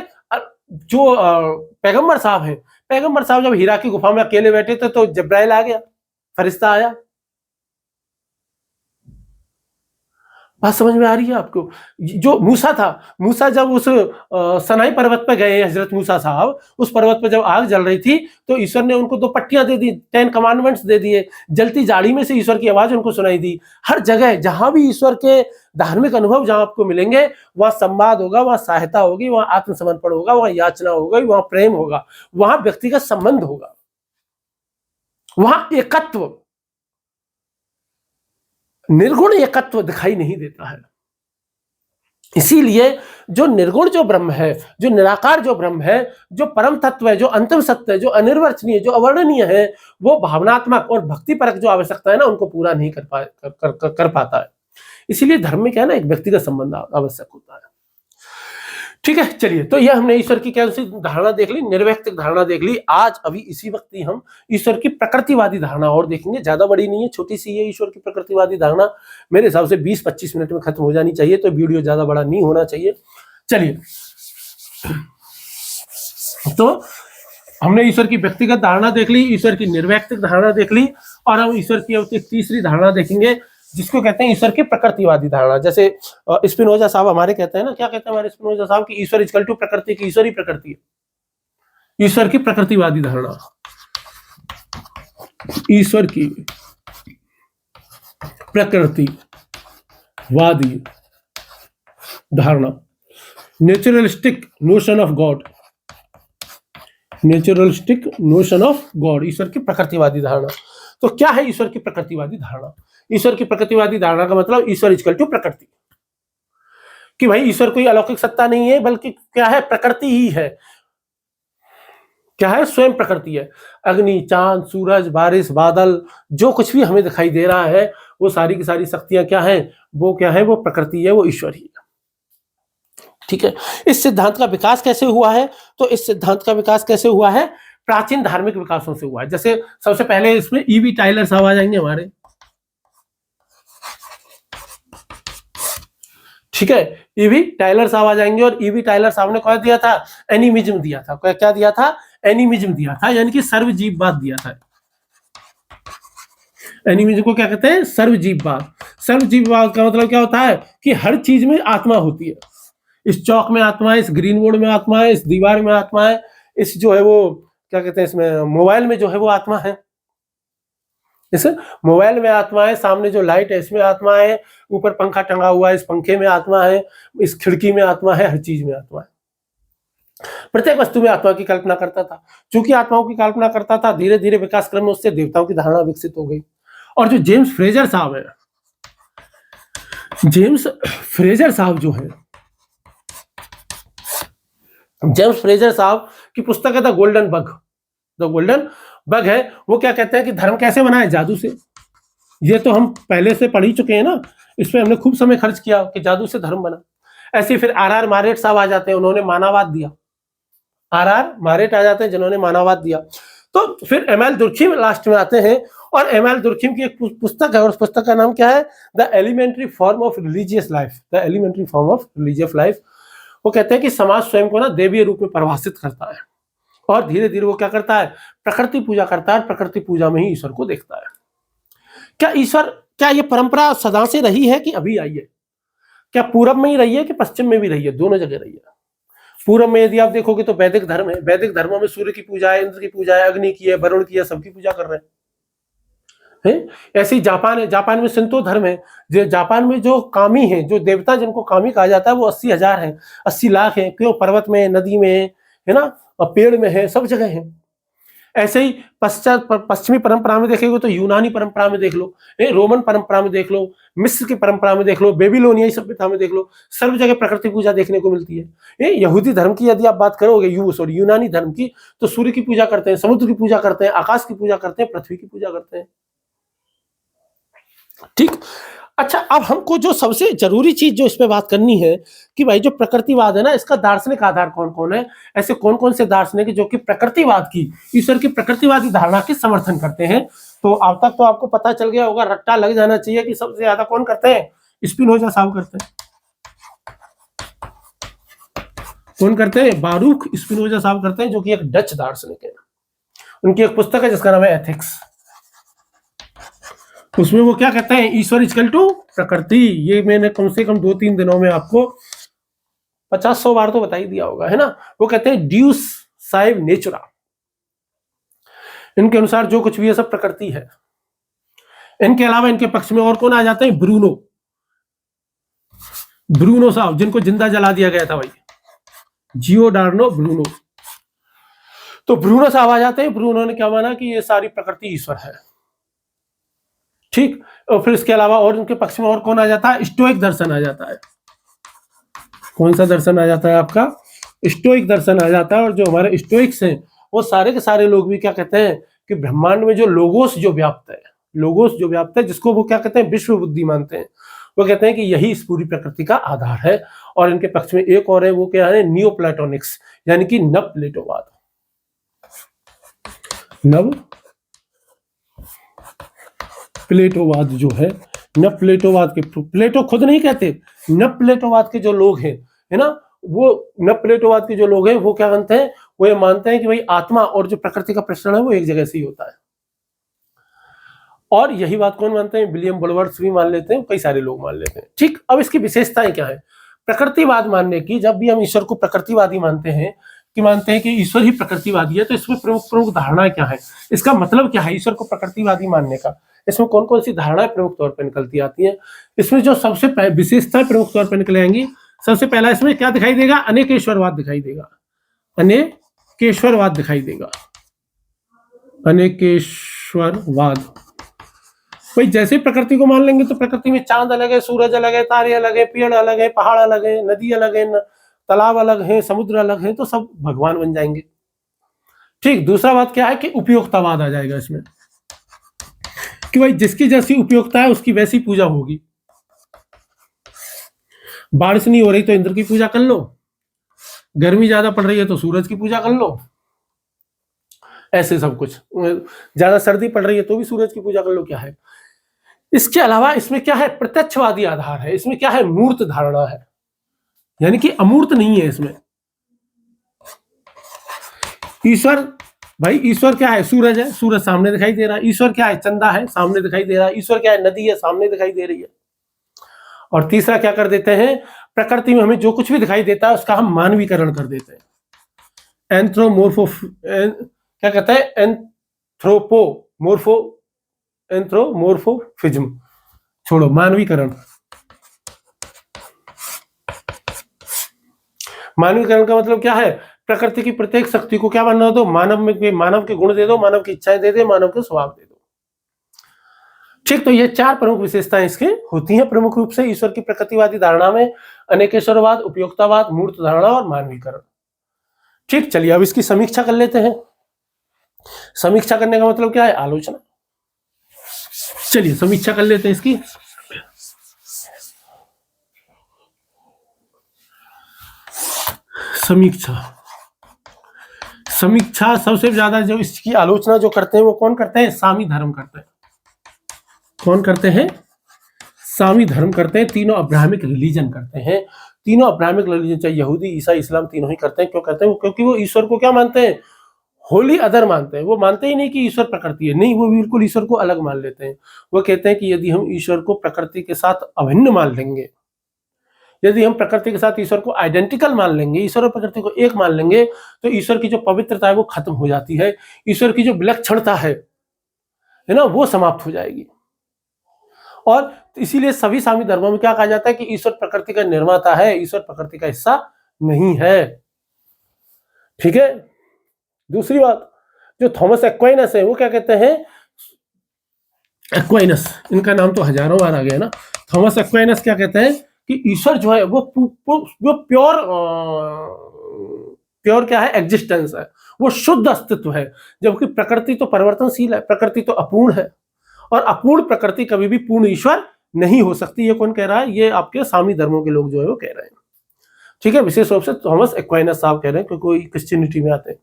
जो पैगंबर साहब है, पैगंबर साहब जब हीरा की गुफा में अकेले बैठे थे तो जब्राइल आ गया, फरिश्ता आया। बात समझ में आ रही है आपको? जो मूसा था, मूसा जब उस सनाई पर्वत पर गए, हजरत मूसा साहब उस पर्वत पर जब आग जल रही थी तो ईश्वर ने उनको 2 पट्टियां दे दी, 10 कमांडमेंट्स दे दिए, जलती जाड़ी में से ईश्वर की आवाज उनको सुनाई दी। हर जगह जहां भी ईश्वर के धार्मिक अनुभव जहां आपको मिलेंगे, वहां संवाद होगा, वहां सहायता होगी, वहां आत्मसमर्पण होगा, वहां याचना होगा, वहां प्रेम होगा, वहां व्यक्तिगत संबंध होगा, वहां एकत्व, निर्गुण एकत्व दिखाई नहीं देता है। इसीलिए जो निर्गुण जो ब्रह्म है, जो निराकार जो ब्रह्म है, जो परम तत्व है, जो अंतिम सत्य है, जो अनिर्वचनीय, जो अवर्णनीय है, वो भावनात्मक और भक्ति परक जो आवश्यकता है ना, उनको पूरा नहीं कर पाता है। इसीलिए धर्म में क्या है ना, एक व्यक्तिगत संबंध आवश्यक होता है। ठीक है, चलिए, तो यह हमने ईश्वर की कैसी धारणा देख ली, निर्वैयक्तिक धारणा देख ली। आज अभी इसी वक्त ही हम ईश्वर की प्रकृतिवादी धारणा और देखेंगे, ज्यादा बड़ी नहीं है, छोटी सी है ईश्वर की प्रकृतिवादी धारणा, मेरे हिसाब से 20-25 मिनट में खत्म हो जानी चाहिए, तो वीडियो ज्यादा बड़ा नहीं होना चाहिए। चलिए, तो हमने ईश्वर की व्यक्तिगत धारणा देख ली, ईश्वर की निर्वैयक्तिक धारणा देख ली, और हम ईश्वर की तीसरी धारणा देखेंगे जिसको कहते हैं ईश्वर की प्रकृतिवादी धारणा। जैसे स्पिनोजा साहब हमारे कहते हैं ना, क्या कहते हैं हमारे स्पिनोजा साहब की ईश्वर इक्वल टू प्रकृति, की ईश्वर ही प्रकृति है। ईश्वर की प्रकृतिवादी धारणा, ईश्वर की प्रकृतिवादी धारणा, naturalistic notion of God, naturalistic notion of God, ईश्वर की प्रकृतिवादी धारणा। तो क्या है ईश्वर की प्रकृतिवादी धारणा? ईश्वर की प्रकृतिवादी धारणा का मतलब ईश्वर इक्वल टू प्रकृति, कि भाई ईश्वर कोई अलौकिक सत्ता नहीं है, बल्कि क्या है, प्रकृति ही है। क्या है, स्वयं प्रकृति है। अग्नि, चांद, सूरज, बारिश, बादल, जो कुछ भी हमें दिखाई दे रहा है वो सारी की सारी शक्तियां क्या है, वो क्या है, वो प्रकृति है, वो ईश्वर ही है। ठीक है। इस सिद्धांत का विकास कैसे हुआ है, तो इस सिद्धांत का विकास कैसे हुआ है, प्राचीन धार्मिक विकासों से हुआ है। जैसे सबसे पहले इसमें ईवी टाइलर साहब आ जाएंगे हमारे, ठीक है, ईवी टाइलर साहब आ जाएंगे। और ईवी टाइलर साहब ने क्या दिया था, एनिमिज्म दिया था। क्या दिया था, एनिमिज्म दिया था, यानी कि सर्वजीववाद दिया था। एनिमिज्म को क्या कहते हैं, सर्वजीववाद। सर्वजीववाद का मतलब क्या होता है कि हर चीज में आत्मा होती है। इस चौक में आत्मा है, इस ग्रीन बोर्ड में आत्मा है, इस दीवार में आत्मा है, इस जो है वो क्या कहते हैं, इसमें मोबाइल में जो है वो आत्मा है, इस मोबाइल में आत्मा है, सामने जो लाइट है इसमें आत्मा है, ऊपर पंखा टंगा हुआ है इस पंखे में आत्मा है, इस खिड़की में आत्मा है, हर चीज में आत्मा है। प्रत्येक वस्तु में आत्मा की कल्पना करता था। चूंकि आत्माओं की कल्पना करता था, धीरे धीरे विकास क्रम में उससे देवताओं की धारणा विकसित हो गई। और जो जेम्स फ्रेजर साहब है, जेम्स फ्रेजर साहब जो है, जेम्स फ्रेजर साहब की पुस्तक है the golden bug. The golden bug है, वो क्या कहते हैं कि धर्म कैसे बना है, जादू से। ये तो हम पहले से पढ़ ही चुके हैं ना, इस पे हमने खूब समय खर्च किया कि जादू से धर्म बना। ऐसे फिर आर मारेट साहब आ जाते हैं, उन्होंने मानववाद दिया। आर मारेट आ जाते हैं जिन्होंने मानववाद दिया। तो फिर एम.एल. दुर्खिम लास्ट में आते हैं, और एम.एल. दुर्खिम की एक पुस्तक है, और उस पुस्तक का नाम क्या है, the elementary form of religious life. The elementary form of religious life. वो कहते हैं कि समाज स्वयं को ना देवीय रूप में परिभाषित करता है, और धीरे धीरे वो क्या करता है, प्रकृति पूजा करता है, प्रकृति पूजा में ही ईश्वर को देखता है। क्या ईश्वर, क्या ये परंपरा सदा से रही है कि अभी आई है? क्या पूरब में ही रही है कि पश्चिम में भी रही है? दोनों जगह रही है। पूरब में यदि आप देखोगे तो वैदिक धर्म है, वैदिक धर्मों में सूर्य की पूजा है, इंद्र की पूजा है, अग्नि की है, वरुण की है, सबकी पूजा कर रहे हैं। ऐसे ही जापान है, जापान में शिंतो धर्म है। जो जापान में जो कामी है, जो देवता जिनको कामी कहा जाता है, वो 80,000 है, 80 लाख है। क्यों, पर्वत में, नदी में है ना, और पेड़ में है, सब जगह है। ऐसे ही पश्चिमी परंपरा में देखेंगे तो यूनानी परंपरा में देख लो, रोमन परंपरा में देख लो, मिस्र की परंपरा में देख लो, बेबीलोनियाई सभ्यता में देख लो, सब जगह प्रकृति पूजा देखने को मिलती है। यहूदी धर्म की यदि आप बात करोगे, यूनानी धर्म की, तो सूर्य की पूजा करते हैं, समुद्र की पूजा करते हैं, आकाश की पूजा करते हैं, पृथ्वी की पूजा करते हैं। ठीक। अच्छा, अब हमको जो सबसे जरूरी चीज जो इस पे बात करनी है कि भाई जो प्रकृतिवाद है ना, इसका दार्शनिक आधार कौन कौन है। ऐसे कौन कौन से दार्शनिक जो कि प्रकृतिवाद की, ईश्वर की प्रकृतिवादी धारणा के समर्थन करते हैं। तो अब तक तो आपको पता चल गया होगा, रट्टा लग जाना चाहिए कि सबसे ज्यादा कौन करते हैं, स्पिनोजा साहब करते हैं। कौन करते हैं, बारूख स्पिनोजा साहब करते हैं, जो कि एक डच दार्शनिक है। उनकी एक पुस्तक है जिसका नाम है एथिक्स। उसमें वो क्या कहते हैं, ईश्वर इक्वल टू प्रकृति। ये मैंने कम से कम 2-3 दिनों में आपको 50-100 बार तो बता ही दिया होगा, है ना। वो कहते हैं ड्यूस साइव नेचुरा। इनके अनुसार जो कुछ भी है सब प्रकृति है। इनके अलावा इनके पक्ष में और कौन आ जाते हैं, ब्रूनो साहब, जिनको जिंदा जला दिया गया था भाई, जियोडार्नो ब्रूनो। तो ब्रूनो साहब आ जाते हैं। ब्रूनो ने क्या माना कि ये सारी प्रकृति ईश्वर है। ठीक। और फिर इसके अलावा और उनके पक्ष में और कौन आ जाता है, स्टोइक दर्शन आ जाता है। कौन सा दर्शन आ जाता है आपका, स्टोइक दर्शन आ जाता है। और जो हमारे स्टोइक्स हैं वो सारे के सारे लोग भी क्या कहते हैं कि ब्रह्मांड में जो लोगोस जो व्याप्त है, लोगोस जो व्याप्त है, जिसको वो क्या कहते हैं, विश्व बुद्धि मानते हैं। वो कहते हैं कि यही इस पूरी प्रकृति का आधार है। और इनके पक्ष में एक और है, वो क्या है, नियो प्लेटोनिक्स, यानी कि नव प्लेटोवाद। नव प्लेटोवाद जो है, न प्लेटोवाद के, प्लेटो खुद नहीं कहते, न प्लेटोवाद के जो लोग हैं, है ना, वो न प्लेटोवाद के जो लोग हैं वो क्या मानते हैं, वो ये मानते हैं कि भाई आत्मा और जो प्रकृति का प्रसरण है वो एक जगह से ही होता है। और यही बात कौन मानते हैं, विलियम बुलवर्थ भी मान लेते हैं, कई सारे लोग मान लेते हैं। ठीक। अब इसकी विशेषताएं क्या है प्रकृतिवाद मानने की। जब भी हम ईश्वर को प्रकृतिवादी मानते हैं कि ईश्वर ही प्रकृतिवादी है, तो इसमें प्रमुख प्रमुख धारणा क्या है, इसका मतलब क्या है ईश्वर को प्रकृतिवादी मानने का। इसमें कौन कौन सी धारणाएं प्रमुख तौर पर निकलती आती हैं। इसमें जो सबसे विशेषताएं प्रमुख तौर पर निकल आएंगी, सबसे पहला इसमें क्या दिखाई देगा, अनेकेश्वरवाद दिखाई देगा। अनेकेश्वरवाद दिखाई देगा। अनेकेश्वरवाद, भाई जैसे प्रकृति को मान लेंगे तो प्रकृति में चांद अलग है, सूरज अलग है, तारे अलग है, पेड़ अलग है, पहाड़ अलग है, नदी अलग है, तालाब अलग है, समुद्र अलग है, तो सब भगवान बन जाएंगे। ठीक, दूसरा बात क्या है कि उपयोगितावाद आ जाएगा इसमें, कि भाई जिसकी जैसी उपयोगिता है उसकी वैसी पूजा होगी। बारिश नहीं हो रही तो इंद्र की पूजा कर लो, गर्मी ज्यादा पड़ रही है तो सूरज की पूजा कर लो, ऐसे सब कुछ। ज्यादा सर्दी पड़ रही है तो भी सूरज की पूजा कर लो, क्या है। इसके अलावा इसमें क्या है, प्रत्यक्षवादी आधार है, इसमें क्या है, मूर्त धारणा है, यानी कि अमूर्त नहीं है इसमें। ईश्वर, भाई ईश्वर क्या है, सूरज है, सूरज सामने दिखाई दे रहा है। ईश्वर क्या है, चंदा है, सामने दिखाई दे रहा है। ईश्वर क्या है, नदी है, सामने दिखाई दे रही है। और तीसरा क्या कर देते हैं, प्रकृति में हमें जो कुछ भी दिखाई देता है उसका हम मानवीकरण कर देते हैं। क्या कहता है, एंथ्रोमोर्फोफिज्म, छोड़ो, मानवीकरण। मानवीकरण का मतलब क्या है, प्रकृति की प्रत्येक शक्ति को क्या बनना दो, मानव के गुण दे दो, मानव की इच्छाएं दे दो, मानव के स्वभाव दे दो। ठीक, तो ये चार प्रमुख विशेषताएं इसके होती हैं प्रमुख रूप से ईश्वर की प्रकृतिवादी धारणा में: अनेकेश्वरवाद, उपयोगितावाद, मूर्त धारणा और मानवीकरण। ठीक, चलिए अब इसकी समीक्षा कर लेते हैं। समीक्षा करने का मतलब क्या है, आलोचना। चलिए समीक्षा कर लेते हैं इसकी। समीक्षा सबसे ज्यादा जो इसकी आलोचना जो करते हैं वो कौन करते हैं, सामी धर्म करते हैं। कौन करते हैं, सामी धर्म करते हैं। तीनों अब्राहमिक रिलीजन करते हैं। तीनों अब्राहमिक रिलीजन, चाहे यहूदी, ईसाई, इस्लाम, तीनों ही करते हैं। क्यों करते हैं, क्योंकि वो ईश्वर को क्या मानते हैं, होली अदर मानते हैं। वो मानते ही नहीं कि ईश्वर प्रकृति है, नहीं, वो बिल्कुल ईश्वर को अलग मान लेते हैं। वो कहते हैं कि यदि हम ईश्वर को प्रकृति के साथ अभिन्न मान लेंगे, यदि हम प्रकृति के साथ ईश्वर को आइडेंटिकल मान लेंगे, ईश्वर और प्रकृति को एक मान लेंगे, तो ईश्वर की जो पवित्रता है वो खत्म हो जाती है, ईश्वर की जो विलक्षणता है ना, वो समाप्त हो जाएगी। और इसीलिए सभी सामी धर्मों में क्या कहा जाता है कि ईश्वर प्रकृति का निर्माता है, ईश्वर प्रकृति का हिस्सा नहीं है। ठीक है। दूसरी बात, जो थॉमस एक्वाइनस है वो क्या कहते हैं, एक्वाइनस, इनका नाम तो हजारों बार आ गया ना। थॉमस एक्वाइनस क्या कहते हैं कि ईश्वर जो है वो प्योर क्या है, एग्जिस्टेंस है, वो शुद्ध अस्तित्व है। जबकि प्रकृति तो परिवर्तनशील है, प्रकृति तो अपूर्ण है, और अपूर्ण प्रकृति कभी भी पूर्ण ईश्वर नहीं हो सकती। ये कौन कह रहा है, ये आपके सामी धर्मों के लोग जो है वो कह रहे हैं। ठीक है, विशेष रूप से थॉमस एक्वाइनस साहब कह रहे हैं, क्योंकि कोई क्रिश्चियनिटी में आते हैं।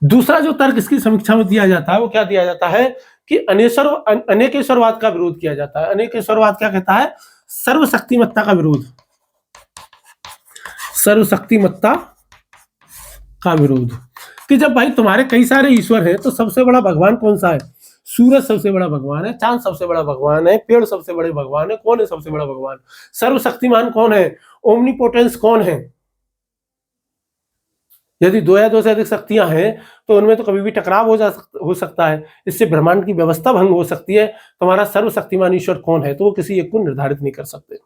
दूसरा जो तर्क इसकी समीक्षा में दिया जाता है वो क्या दिया जाता है कि अनेकेश्वरवाद का विरोध किया जाता है। अनेकेश्वरवाद क्या कहता है, सर्वशक्तिमत्ता का विरोध। सर्वशक्तिमत्ता का विरोध, कि जब भाई तुम्हारे कई सारे ईश्वर हैं तो सबसे बड़ा भगवान कौन सा है, सूरज सबसे बड़ा भगवान है, चांद सबसे बड़ा भगवान है, पेड़ सबसे बड़े भगवान है, कौन है सबसे बड़ा भगवान, सर्वशक्तिमान कौन है, ओमनीपोटेंस कौन है। यदि दो या दो से अधिक शक्तियां हैं तो उनमें तो कभी भी टकराव हो सकता है, इससे ब्रह्मांड की व्यवस्था भंग हो सकती है। तुम्हारा सर्वशक्तिमान ईश्वर कौन है, तो वो किसी एक को निर्धारित नहीं कर सकते।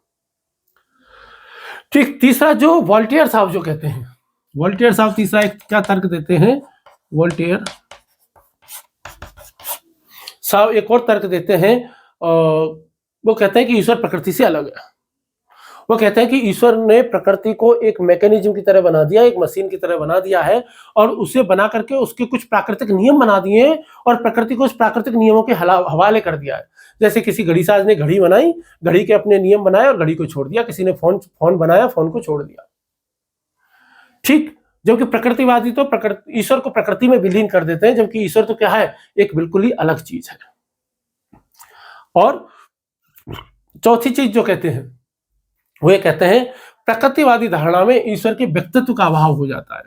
ठीक, तीसरा जो वोल्टेयर साहब जो कहते हैं, वोल्टेयर साहब तीसरा एक क्या तर्क देते हैं, वोल्टेयर साहब एक और तर्क देते हैं, वो कहते हैं कि ईश्वर प्रकृति से अलग है। वो कहते हैं कि ईश्वर ने प्रकृति को एक मैकेनिज्म की तरह बना दिया, एक मशीन की तरह बना दिया है, और उसे बना करके उसके कुछ प्राकृतिक नियम बना दिए हैं, और प्रकृति को उस प्राकृतिक नियमों के हवाले कर दिया है। जैसे किसी घड़ीसाज ने घड़ी बनाई, घड़ी के अपने नियम बनाए और घड़ी को छोड़ दिया, किसी ने फोन बनाया, फोन को छोड़ दिया। ठीक, जबकि प्रकृतिवादी तो ईश्वर को प्रकृति में विलीन कर देते हैं, जबकि ईश्वर तो क्या है, एक बिल्कुल ही अलग चीज है। और चौथी चीज जो कहते हैं वो ये कहते हैं, प्रकृतिवादी धारणा में ईश्वर के व्यक्तित्व का अभाव हो जाता है।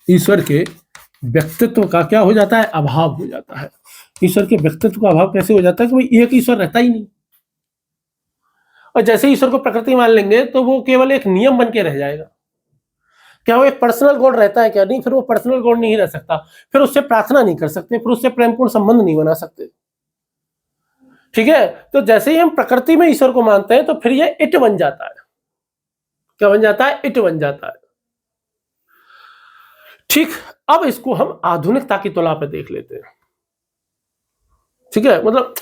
ईश्वर के व्यक्तित्व का क्या हो जाता है, अभाव हो जाता है। ईश्वर के व्यक्तित्व का अभाव कैसे हो जाता है कि भाई एक ईश्वर रहता ही नहीं, और जैसे ईश्वर को प्रकृति मान लेंगे तो वो केवल एक नियम बन के रह जाएगा। क्या वो एक पर्सनल गॉड रहता है, क्या नहीं, फिर वो पर्सनल गॉड नहीं रह सकता, फिर उससे प्रार्थना नहीं कर सकते, फिर उससे प्रेमपूर्ण संबंध नहीं बना सकते। ठीक है, तो जैसे ही हम प्रकृति में ईश्वर को मानते हैं तो फिर ये इट बन जाता है। क्या बन जाता है, इट बन जाता है। ठीक, अब इसको हम आधुनिकता की तुलना पे देख लेते हैं। ठीक है, मतलब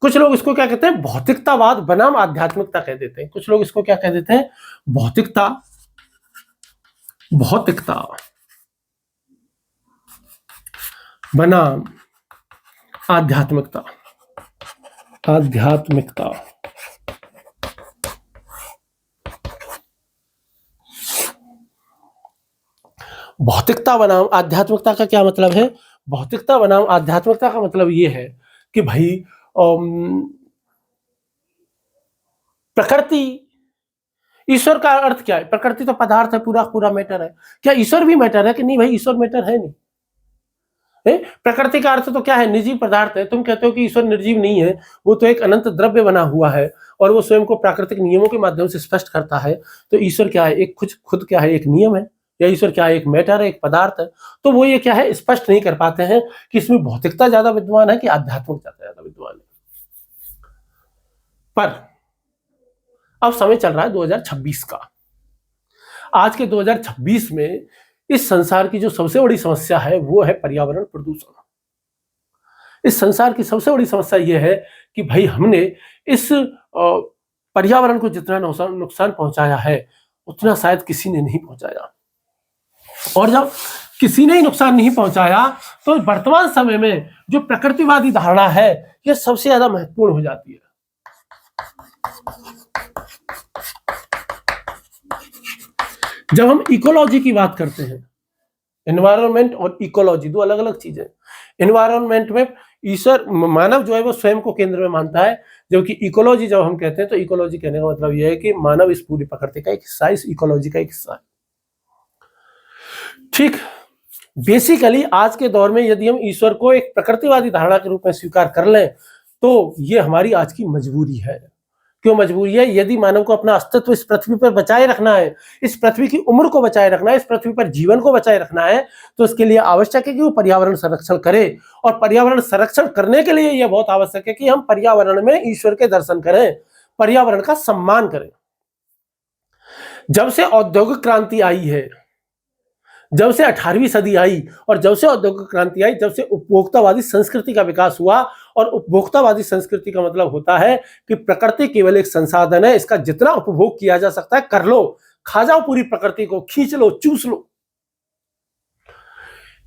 कुछ लोग इसको क्या कहते हैं, भौतिकतावाद बनाम आध्यात्मिकता कह देते हैं। कुछ लोग इसको क्या कह देते हैं, भौतिकता भौतिकता बनाम आध्यात्मिकता। आध्यात्मिकता भौतिकता बनाम आध्यात्मिकता का क्या मतलब है? भौतिकता बनाम आध्यात्मिकता का मतलब ये है कि भाई प्रकृति, ईश्वर का अर्थ क्या है? प्रकृति तो पदार्थ है, पूरा पूरा मैटर है। क्या ईश्वर भी मैटर है कि नहीं? भाई ईश्वर मैटर है नहीं है? प्रकृति का अर्थ तो क्या है? निर्जीव पदार्थ है। तुम कहते हो कि ईश्वर निर्जीव नहीं है, वो तो एक अनंत द्रव्य बना हुआ है और वो स्वयं को प्राकृतिक नियमों के माध्यम से स्पष्ट करता है। तो ईश्वर क्या है? एक खुद क्या है? एक नियम है। या ईश्वर क्या है? एक मैटर है, एक पदार्थ है। तो वो ये क्या है? स्पष्ट नहीं कर पाते हैं कि इसमें भौतिकता ज्यादा विद्वान है कि आध्यात्मिकता ज्यादा विद्वान है। पर अब समय चल रहा है 2026 का। आज के 2026 में इस संसार की जो सबसे बड़ी समस्या है वो है पर्यावरण प्रदूषण। इस संसार की सबसे बड़ी समस्या ये है कि भाई हमने इस पर्यावरण को जितना नुकसान पहुंचाया है उतना शायद किसी ने नहीं पहुंचाया। और जब किसी ने ही नुकसान नहीं पहुंचाया तो वर्तमान समय में जो प्रकृतिवादी धारणा है यह सबसे ज्यादा महत्वपूर्ण हो जाती है। जब हम इकोलॉजी की बात करते हैं, एनवायरनमेंट और इकोलॉजी दो अलग अलग चीजें। एनवायरनमेंट में ईश्वर मानव जो है वो स्वयं को केंद्र में मानता है, जबकि इकोलॉजी जब हम कहते हैं तो इकोलॉजी कहने का मतलब यह है कि मानव इस पूरी प्रकृति का एक हिस्सा है, इस इकोलॉजी का एक हिस्सा है। ठीक, बेसिकली आज के दौर में यदि हम ईश्वर को एक प्रकृतिवादी धारणा के रूप में स्वीकार कर लें तो ये हमारी आज की मजबूरी है। क्यों मजबूरी है? यदि मानव को अपना अस्तित्व इस पृथ्वी पर बचाए रखना है, इस पृथ्वी की उम्र को बचाए रखना है, इस पृथ्वी पर जीवन को बचाए रखना है, तो इसके लिए आवश्यक है कि वो पर्यावरण संरक्षण करे। और पर्यावरण संरक्षण करने के लिए यह बहुत आवश्यक है कि हम पर्यावरण में ईश्वर के दर्शन करें, पर्यावरण का सम्मान करें। जब से औद्योगिक क्रांति आई है, जब से 18वीं सदी आई और जब से औद्योगिक क्रांति आई, जब से उपभोक्तावादी संस्कृति का विकास हुआ, और उपभोक्तावादी संस्कृति का मतलब होता है कि प्रकृति केवल एक संसाधन है, इसका जितना उपभोग किया जा सकता है कर लो, खा जाओ पूरी प्रकृति को, खींच लो, चूस लो।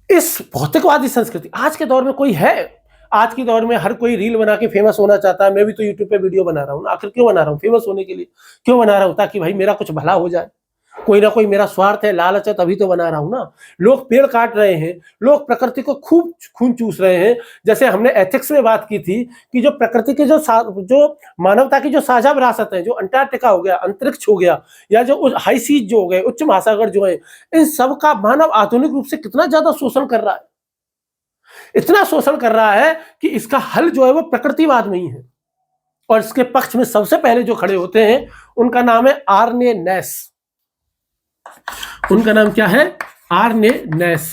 इस भौतिकवादी संस्कृति आज के दौर में कोई है? आज के दौर में हर कोई रील बना के फेमस होना चाहता है। मैं भी तो यूट्यूब पे वीडियो बना रहा हूं। आखिर क्यों बना रहा हूं? फेमस होने के लिए। क्यों बना रहा हूं? ताकि भाई मेरा कुछ भला हो जाए। कोई ना कोई मेरा स्वार्थ है, लालच है, तभी तो बना रहा हूं ना। लोग पेड़ काट रहे हैं, लोग प्रकृति को खूब खून चूस रहे हैं। जैसे हमने एथिक्स में बात की थी कि जो प्रकृति के जो मानवता की जो साझा विरासत है, जो अंटार्कटिका हो गया, अंतरिक्ष हो गया, या जो हाई सीज जो हो गए, उच्च महासागर जो है, इन सब का मानव आधुनिक रूप से कितना ज्यादा शोषण कर रहा है। इतना शोषण कर रहा है कि इसका हल जो है वो प्रकृतिवाद में ही है। और इसके पक्ष में सबसे पहले जो खड़े होते हैं उनका नाम है आर्ने नैस। उनका नाम क्या है? आर्ने नैस।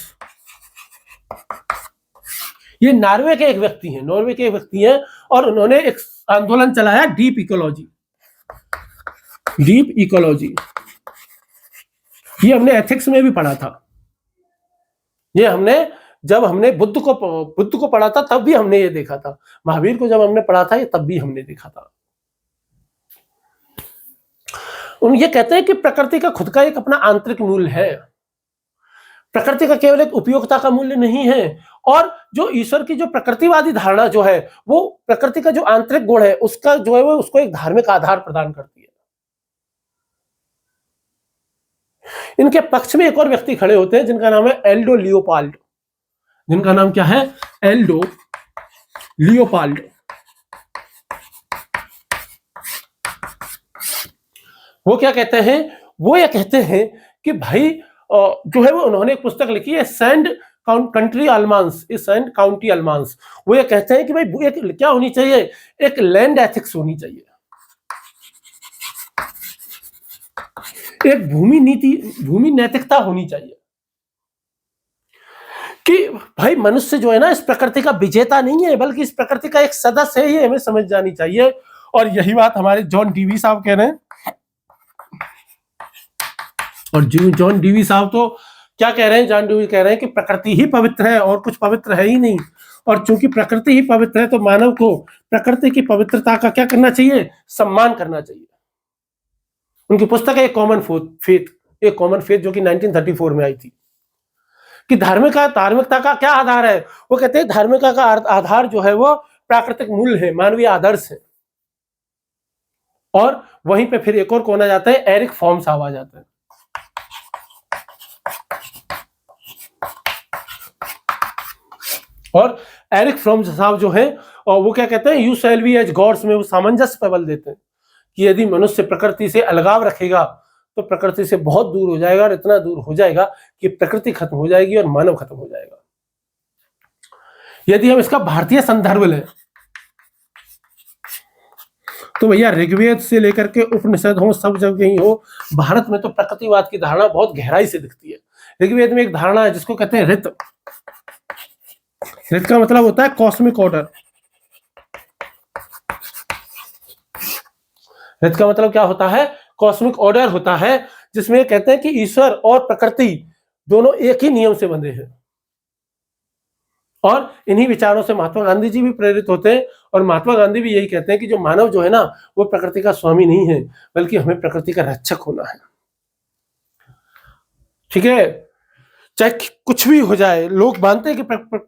ये नॉर्वे के एक व्यक्ति हैं, नॉर्वे के एक व्यक्ति हैं, और उन्होंने एक आंदोलन चलाया डीप इकोलॉजी। डीप इकोलॉजी ये हमने एथिक्स में भी पढ़ा था। ये हमने जब हमने बुद्ध को पढ़ा था तब भी हमने ये देखा था। महावीर को जब हमने पढ़ा था ये तब भी हमने देखा था। ये कहते हैं कि प्रकृति का खुद का एक अपना आंतरिक मूल्य है। प्रकृति का केवल एक उपयोगिता का मूल्य नहीं है। और जो ईश्वर की जो प्रकृतिवादी धारणा जो है वो प्रकृति का जो आंतरिक गुण है उसका जो है वो उसको एक धार्मिक आधार प्रदान करती है। इनके पक्ष में एक और व्यक्ति खड़े होते हैं जिनका नाम है एल्डो लियोपाल्ड। जिनका नाम क्या है? Aldo leopard. वो क्या कहते हैं? वो ये कहते हैं कि भाई जो है वो उन्होंने एक पुस्तक लिखी है सैंड कंट्री अल्मांस, सैंड काउंटी अल्मांस। वो ये कहते हैं कि भाई एक क्या होनी चाहिए? एक लैंड एथिक्स होनी चाहिए, एक भूमि नीति, भूमि नैतिकता होनी चाहिए कि भाई मनुष्य जो है ना इस प्रकृति का विजेता नहीं है बल्कि इस प्रकृति का एक सदस्य है। ये हमें समझ जानी चाहिए। और यही बात हमारे जॉन डीवी साहब कह रहे हैं। और जॉन डीवी साहब तो क्या कह रहे हैं? जॉन डीवी कह रहे हैं कि प्रकृति ही पवित्र है और कुछ पवित्र है ही नहीं। और चूंकि प्रकृति ही पवित्र है तो मानव को प्रकृति की पवित्रता का क्या करना चाहिए? सम्मान करना चाहिए। उनकी पुस्तक है कॉमन फेथ, एक कॉमन फेथ जो कि 1934 में आई थी। कि धार्मिकता का क्या आधार है? वो कहते हैं धार्मिकता का आधार जो है वो प्राकृतिक मूल्य है, मानवीय आदर्श है। और वहीं पे फिर एक और कौन आ जाता है? एरिक फॉर्म साहब आ जाते हैं। और एरिक फ्रॉम साहब जो है और वो क्या कहते हैं? You shall be as gods में वो सामंजस्य पे बल देते हैं कि यदि मनुष्य प्रकृति से अलगाव रखेगा तो प्रकृति से बहुत दूर हो जाएगा, और इतना दूर हो जाएगा कि प्रकृति खत्म हो जाएगी और मानव खत्म हो जाएगा। यदि हम इसका भारतीय संदर्भ लें तो भैया ऋग्वेद से लेकर के उपनिषद हो, सब जगह ही हो, भारत में तो प्रकृतिवाद की धारणा बहुत गहराई से दिखती है। ऋग्वेद में एक धारणा है जिसको कहते हैं ऋत। ऋत का मतलब होता है कॉस्मिक ऑर्डर। ऋत का मतलब क्या होता है? कॉस्मिक ऑर्डर होता है, जिसमें कहते हैं कि ईश्वर और प्रकृति दोनों एक ही नियम से बंधे हैं। और इन्हीं विचारों से महात्मा गांधी जी भी प्रेरित होते हैं, और महात्मा गांधी भी यही कहते हैं कि जो मानव जो है ना, वो प्रकृति का स्वामी नहीं है, बल्कि हमें प्रकृति का रक्षक होना है। ठीक है, चाहे कुछ भी हो जाए, लोग मानते हैं कि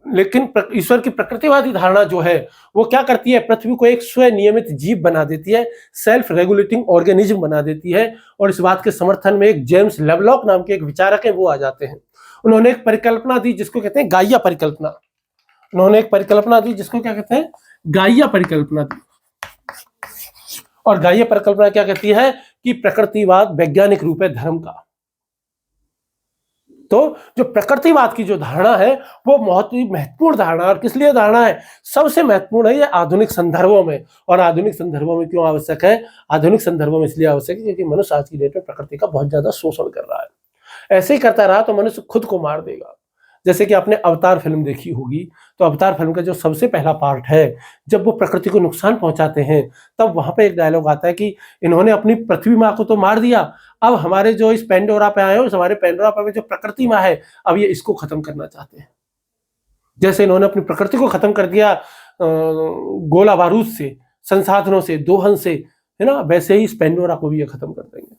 लेकिन ईश्वर की प्रकृतिवादी धारणा जो है वो क्या करती है? पृथ्वी को एक स्वनियमित जीव बना देती है, सेल्फ रेगुलेटिंग ऑर्गेनिज्म बना देती है। और इस बात के समर्थन में एक जेम्स लेवलॉक नाम के एक विचारक है, वो आ जाते हैं। उन्होंने एक परिकल्पना दी जिसको कहते हैं गाइया परिकल्पना। उन्होंने एक परिकल्पना दी जिसको क्या कहते हैं? गाइया परिकल्पना दी। और गाइया परिकल्पना क्या कहती है? कि प्रकृतिवाद वैज्ञानिक रूप है धर्म का। तो जो प्रकृतिवाद की जो धारणा है वो बहुत ही महत्वपूर्ण धारणा, और किस लिए धारणा है? सबसे महत्वपूर्ण है ये आधुनिक संदर्भों में। और आधुनिक संदर्भों में क्यों आवश्यक है? आधुनिक संदर्भों में इसलिए आवश्यक है क्योंकि मनुष्य आज की डेट में प्रकृति का बहुत ज्यादा शोषण कर रहा है। ऐसे ही करता रहा तो मनुष्य खुद को मार देगा। जैसे कि आपने अवतार फिल्म देखी होगी, तो अवतार फिल्म का जो सबसे पहला पार्ट है, जब वो प्रकृति को नुकसान पहुंचाते हैं, तब वहां पे एक डायलॉग आता है कि इन्होंने अपनी पृथ्वी माँ को तो मार दिया, अब हमारे जो इस पेंडोरा पे आए हो, हमारे पेंडोरा पे जो प्रकृति माँ है, अब ये इसको खत्म करना चाहते हैं। जैसे इन्होंने अपनी प्रकृति को खत्म कर दिया गोला बारूद से, संसाधनों से, दोहन से, है ना, वैसे ही इस पेंडोरा को भी ये खत्म कर देंगे।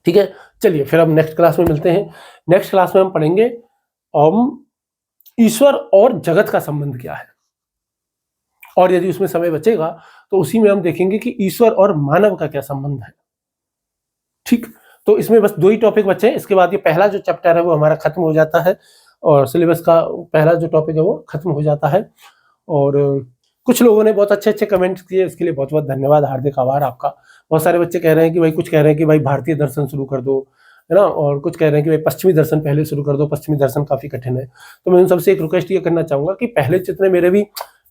ठीक है, चलिए फिर हम नेक्स्ट क्लास में मिलते हैं। नेक्स्ट क्लास में हम पढ़ेंगे ईश्वर और जगत का संबंध क्या है, और यदि उसमें समय बचेगा तो उसी में हम देखेंगे कि ईश्वर और मानव का क्या संबंध है। ठीक, तो इसमें बस 2 ही टॉपिक बचे हैं। इसके बाद ये पहला जो चैप्टर है वो हमारा खत्म हो जाता है, और सिलेबस का पहला जो टॉपिक है वो खत्म हो जाता है। और कुछ लोगों ने बहुत अच्छे कमेंट्स किए, इसके लिए बहुत बहुत धन्यवाद, हार्दिक आभार आपका। बहुत सारे बच्चे कह रहे हैं कि भाई, कुछ कह रहे हैं कि भाई भारतीय दर्शन शुरू कर दो, है ना, और कुछ कह रहे हैं कि भाई पश्चिमी दर्शन पहले शुरू कर दो, पश्चिमी दर्शन काफी कठिन है। तो मैं उन सबसे एक रिक्वेस्ट ये करना चाहूंगा कि पहले जितने मेरे भी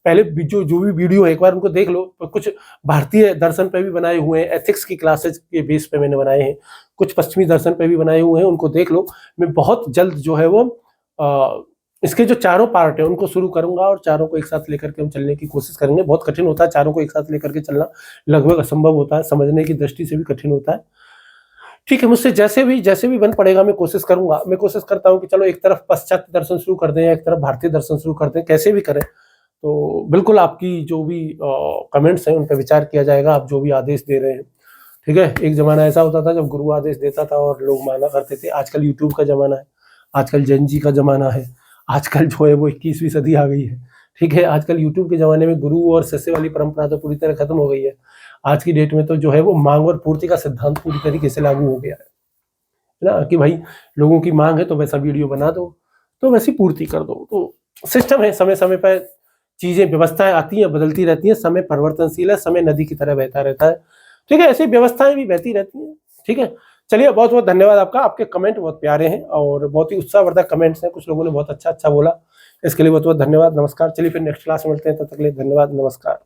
पहले जो भी वीडियो है एक बार उनको देख लो। कुछ भारतीय दर्शन पे भी बनाए हुए हैं, एथिक्स की क्लासेज के बेस पे मैंने बनाए हैं, कुछ पश्चिमी दर्शन पे भी बनाए हुए हैं, उनको देख लो। मैं बहुत जल्द जो है वो इसके जो चारों पार्ट है उनको शुरू करूंगा, और चारों को एक साथ लेकर के हम चलने की कोशिश करेंगे। बहुत कठिन होता है, चारों को एक साथ लेकर के चलना लगभग असंभव होता है, समझने की दृष्टि से भी कठिन होता है। ठीक है, मुझसे जैसे भी बन पड़ेगा मैं कोशिश करूंगा। मैं कोशिश करता हूं कि चलो एक तरफ पाश्चात्य दर्शन शुरू कर दें या एक तरफ भारतीय दर्शन शुरू कर दें, कैसे भी करें। तो बिल्कुल आपकी जो भी कमेंट्स हैं उन पर विचार किया जाएगा, आप जो भी आदेश दे रहे हैं। ठीक है, एक जमाना ऐसा होता था जब गुरु आदेश देता था और लोग माना करते थे। आजकल यूट्यूब का जमाना है, आजकल जेन जी का जमाना है, आजकल जो है वो 21वीं सदी आ गई है। ठीक है, आजकल यूट्यूब के जमाने में गुरु और शिष्य वाली परंपरा तो पूरी तरह खत्म हो गई है। आज की डेट में तो जो है वो मांग और पूर्ति का सिद्धांत पूरी तरीके से लागू हो गया है ना, कि भाई लोगों की मांग है तो वैसा वीडियो बना दो, तो वैसी पूर्ति कर दो। तो सिस्टम है, समय समय पर चीजें व्यवस्थाएं आती हैं, बदलती रहती हैं, समय परिवर्तनशील है, समय नदी की तरह बहता रहता है। ठीक है, ऐसी व्यवस्थाएं भी बहती रहती हैं। ठीक है, चलिए बहुत बहुत धन्यवाद आपका। आपके कमेंट बहुत प्यारे हैं और बहुत ही उत्साहवर्धक कमेंट्स हैं, कुछ लोगों ने बहुत अच्छा बोला, इसके लिए बहुत बहुत धन्यवाद। नमस्कार, चलिए फिर नेक्स्ट क्लास में मिलते हैं, तब तक के लिए धन्यवाद, नमस्कार।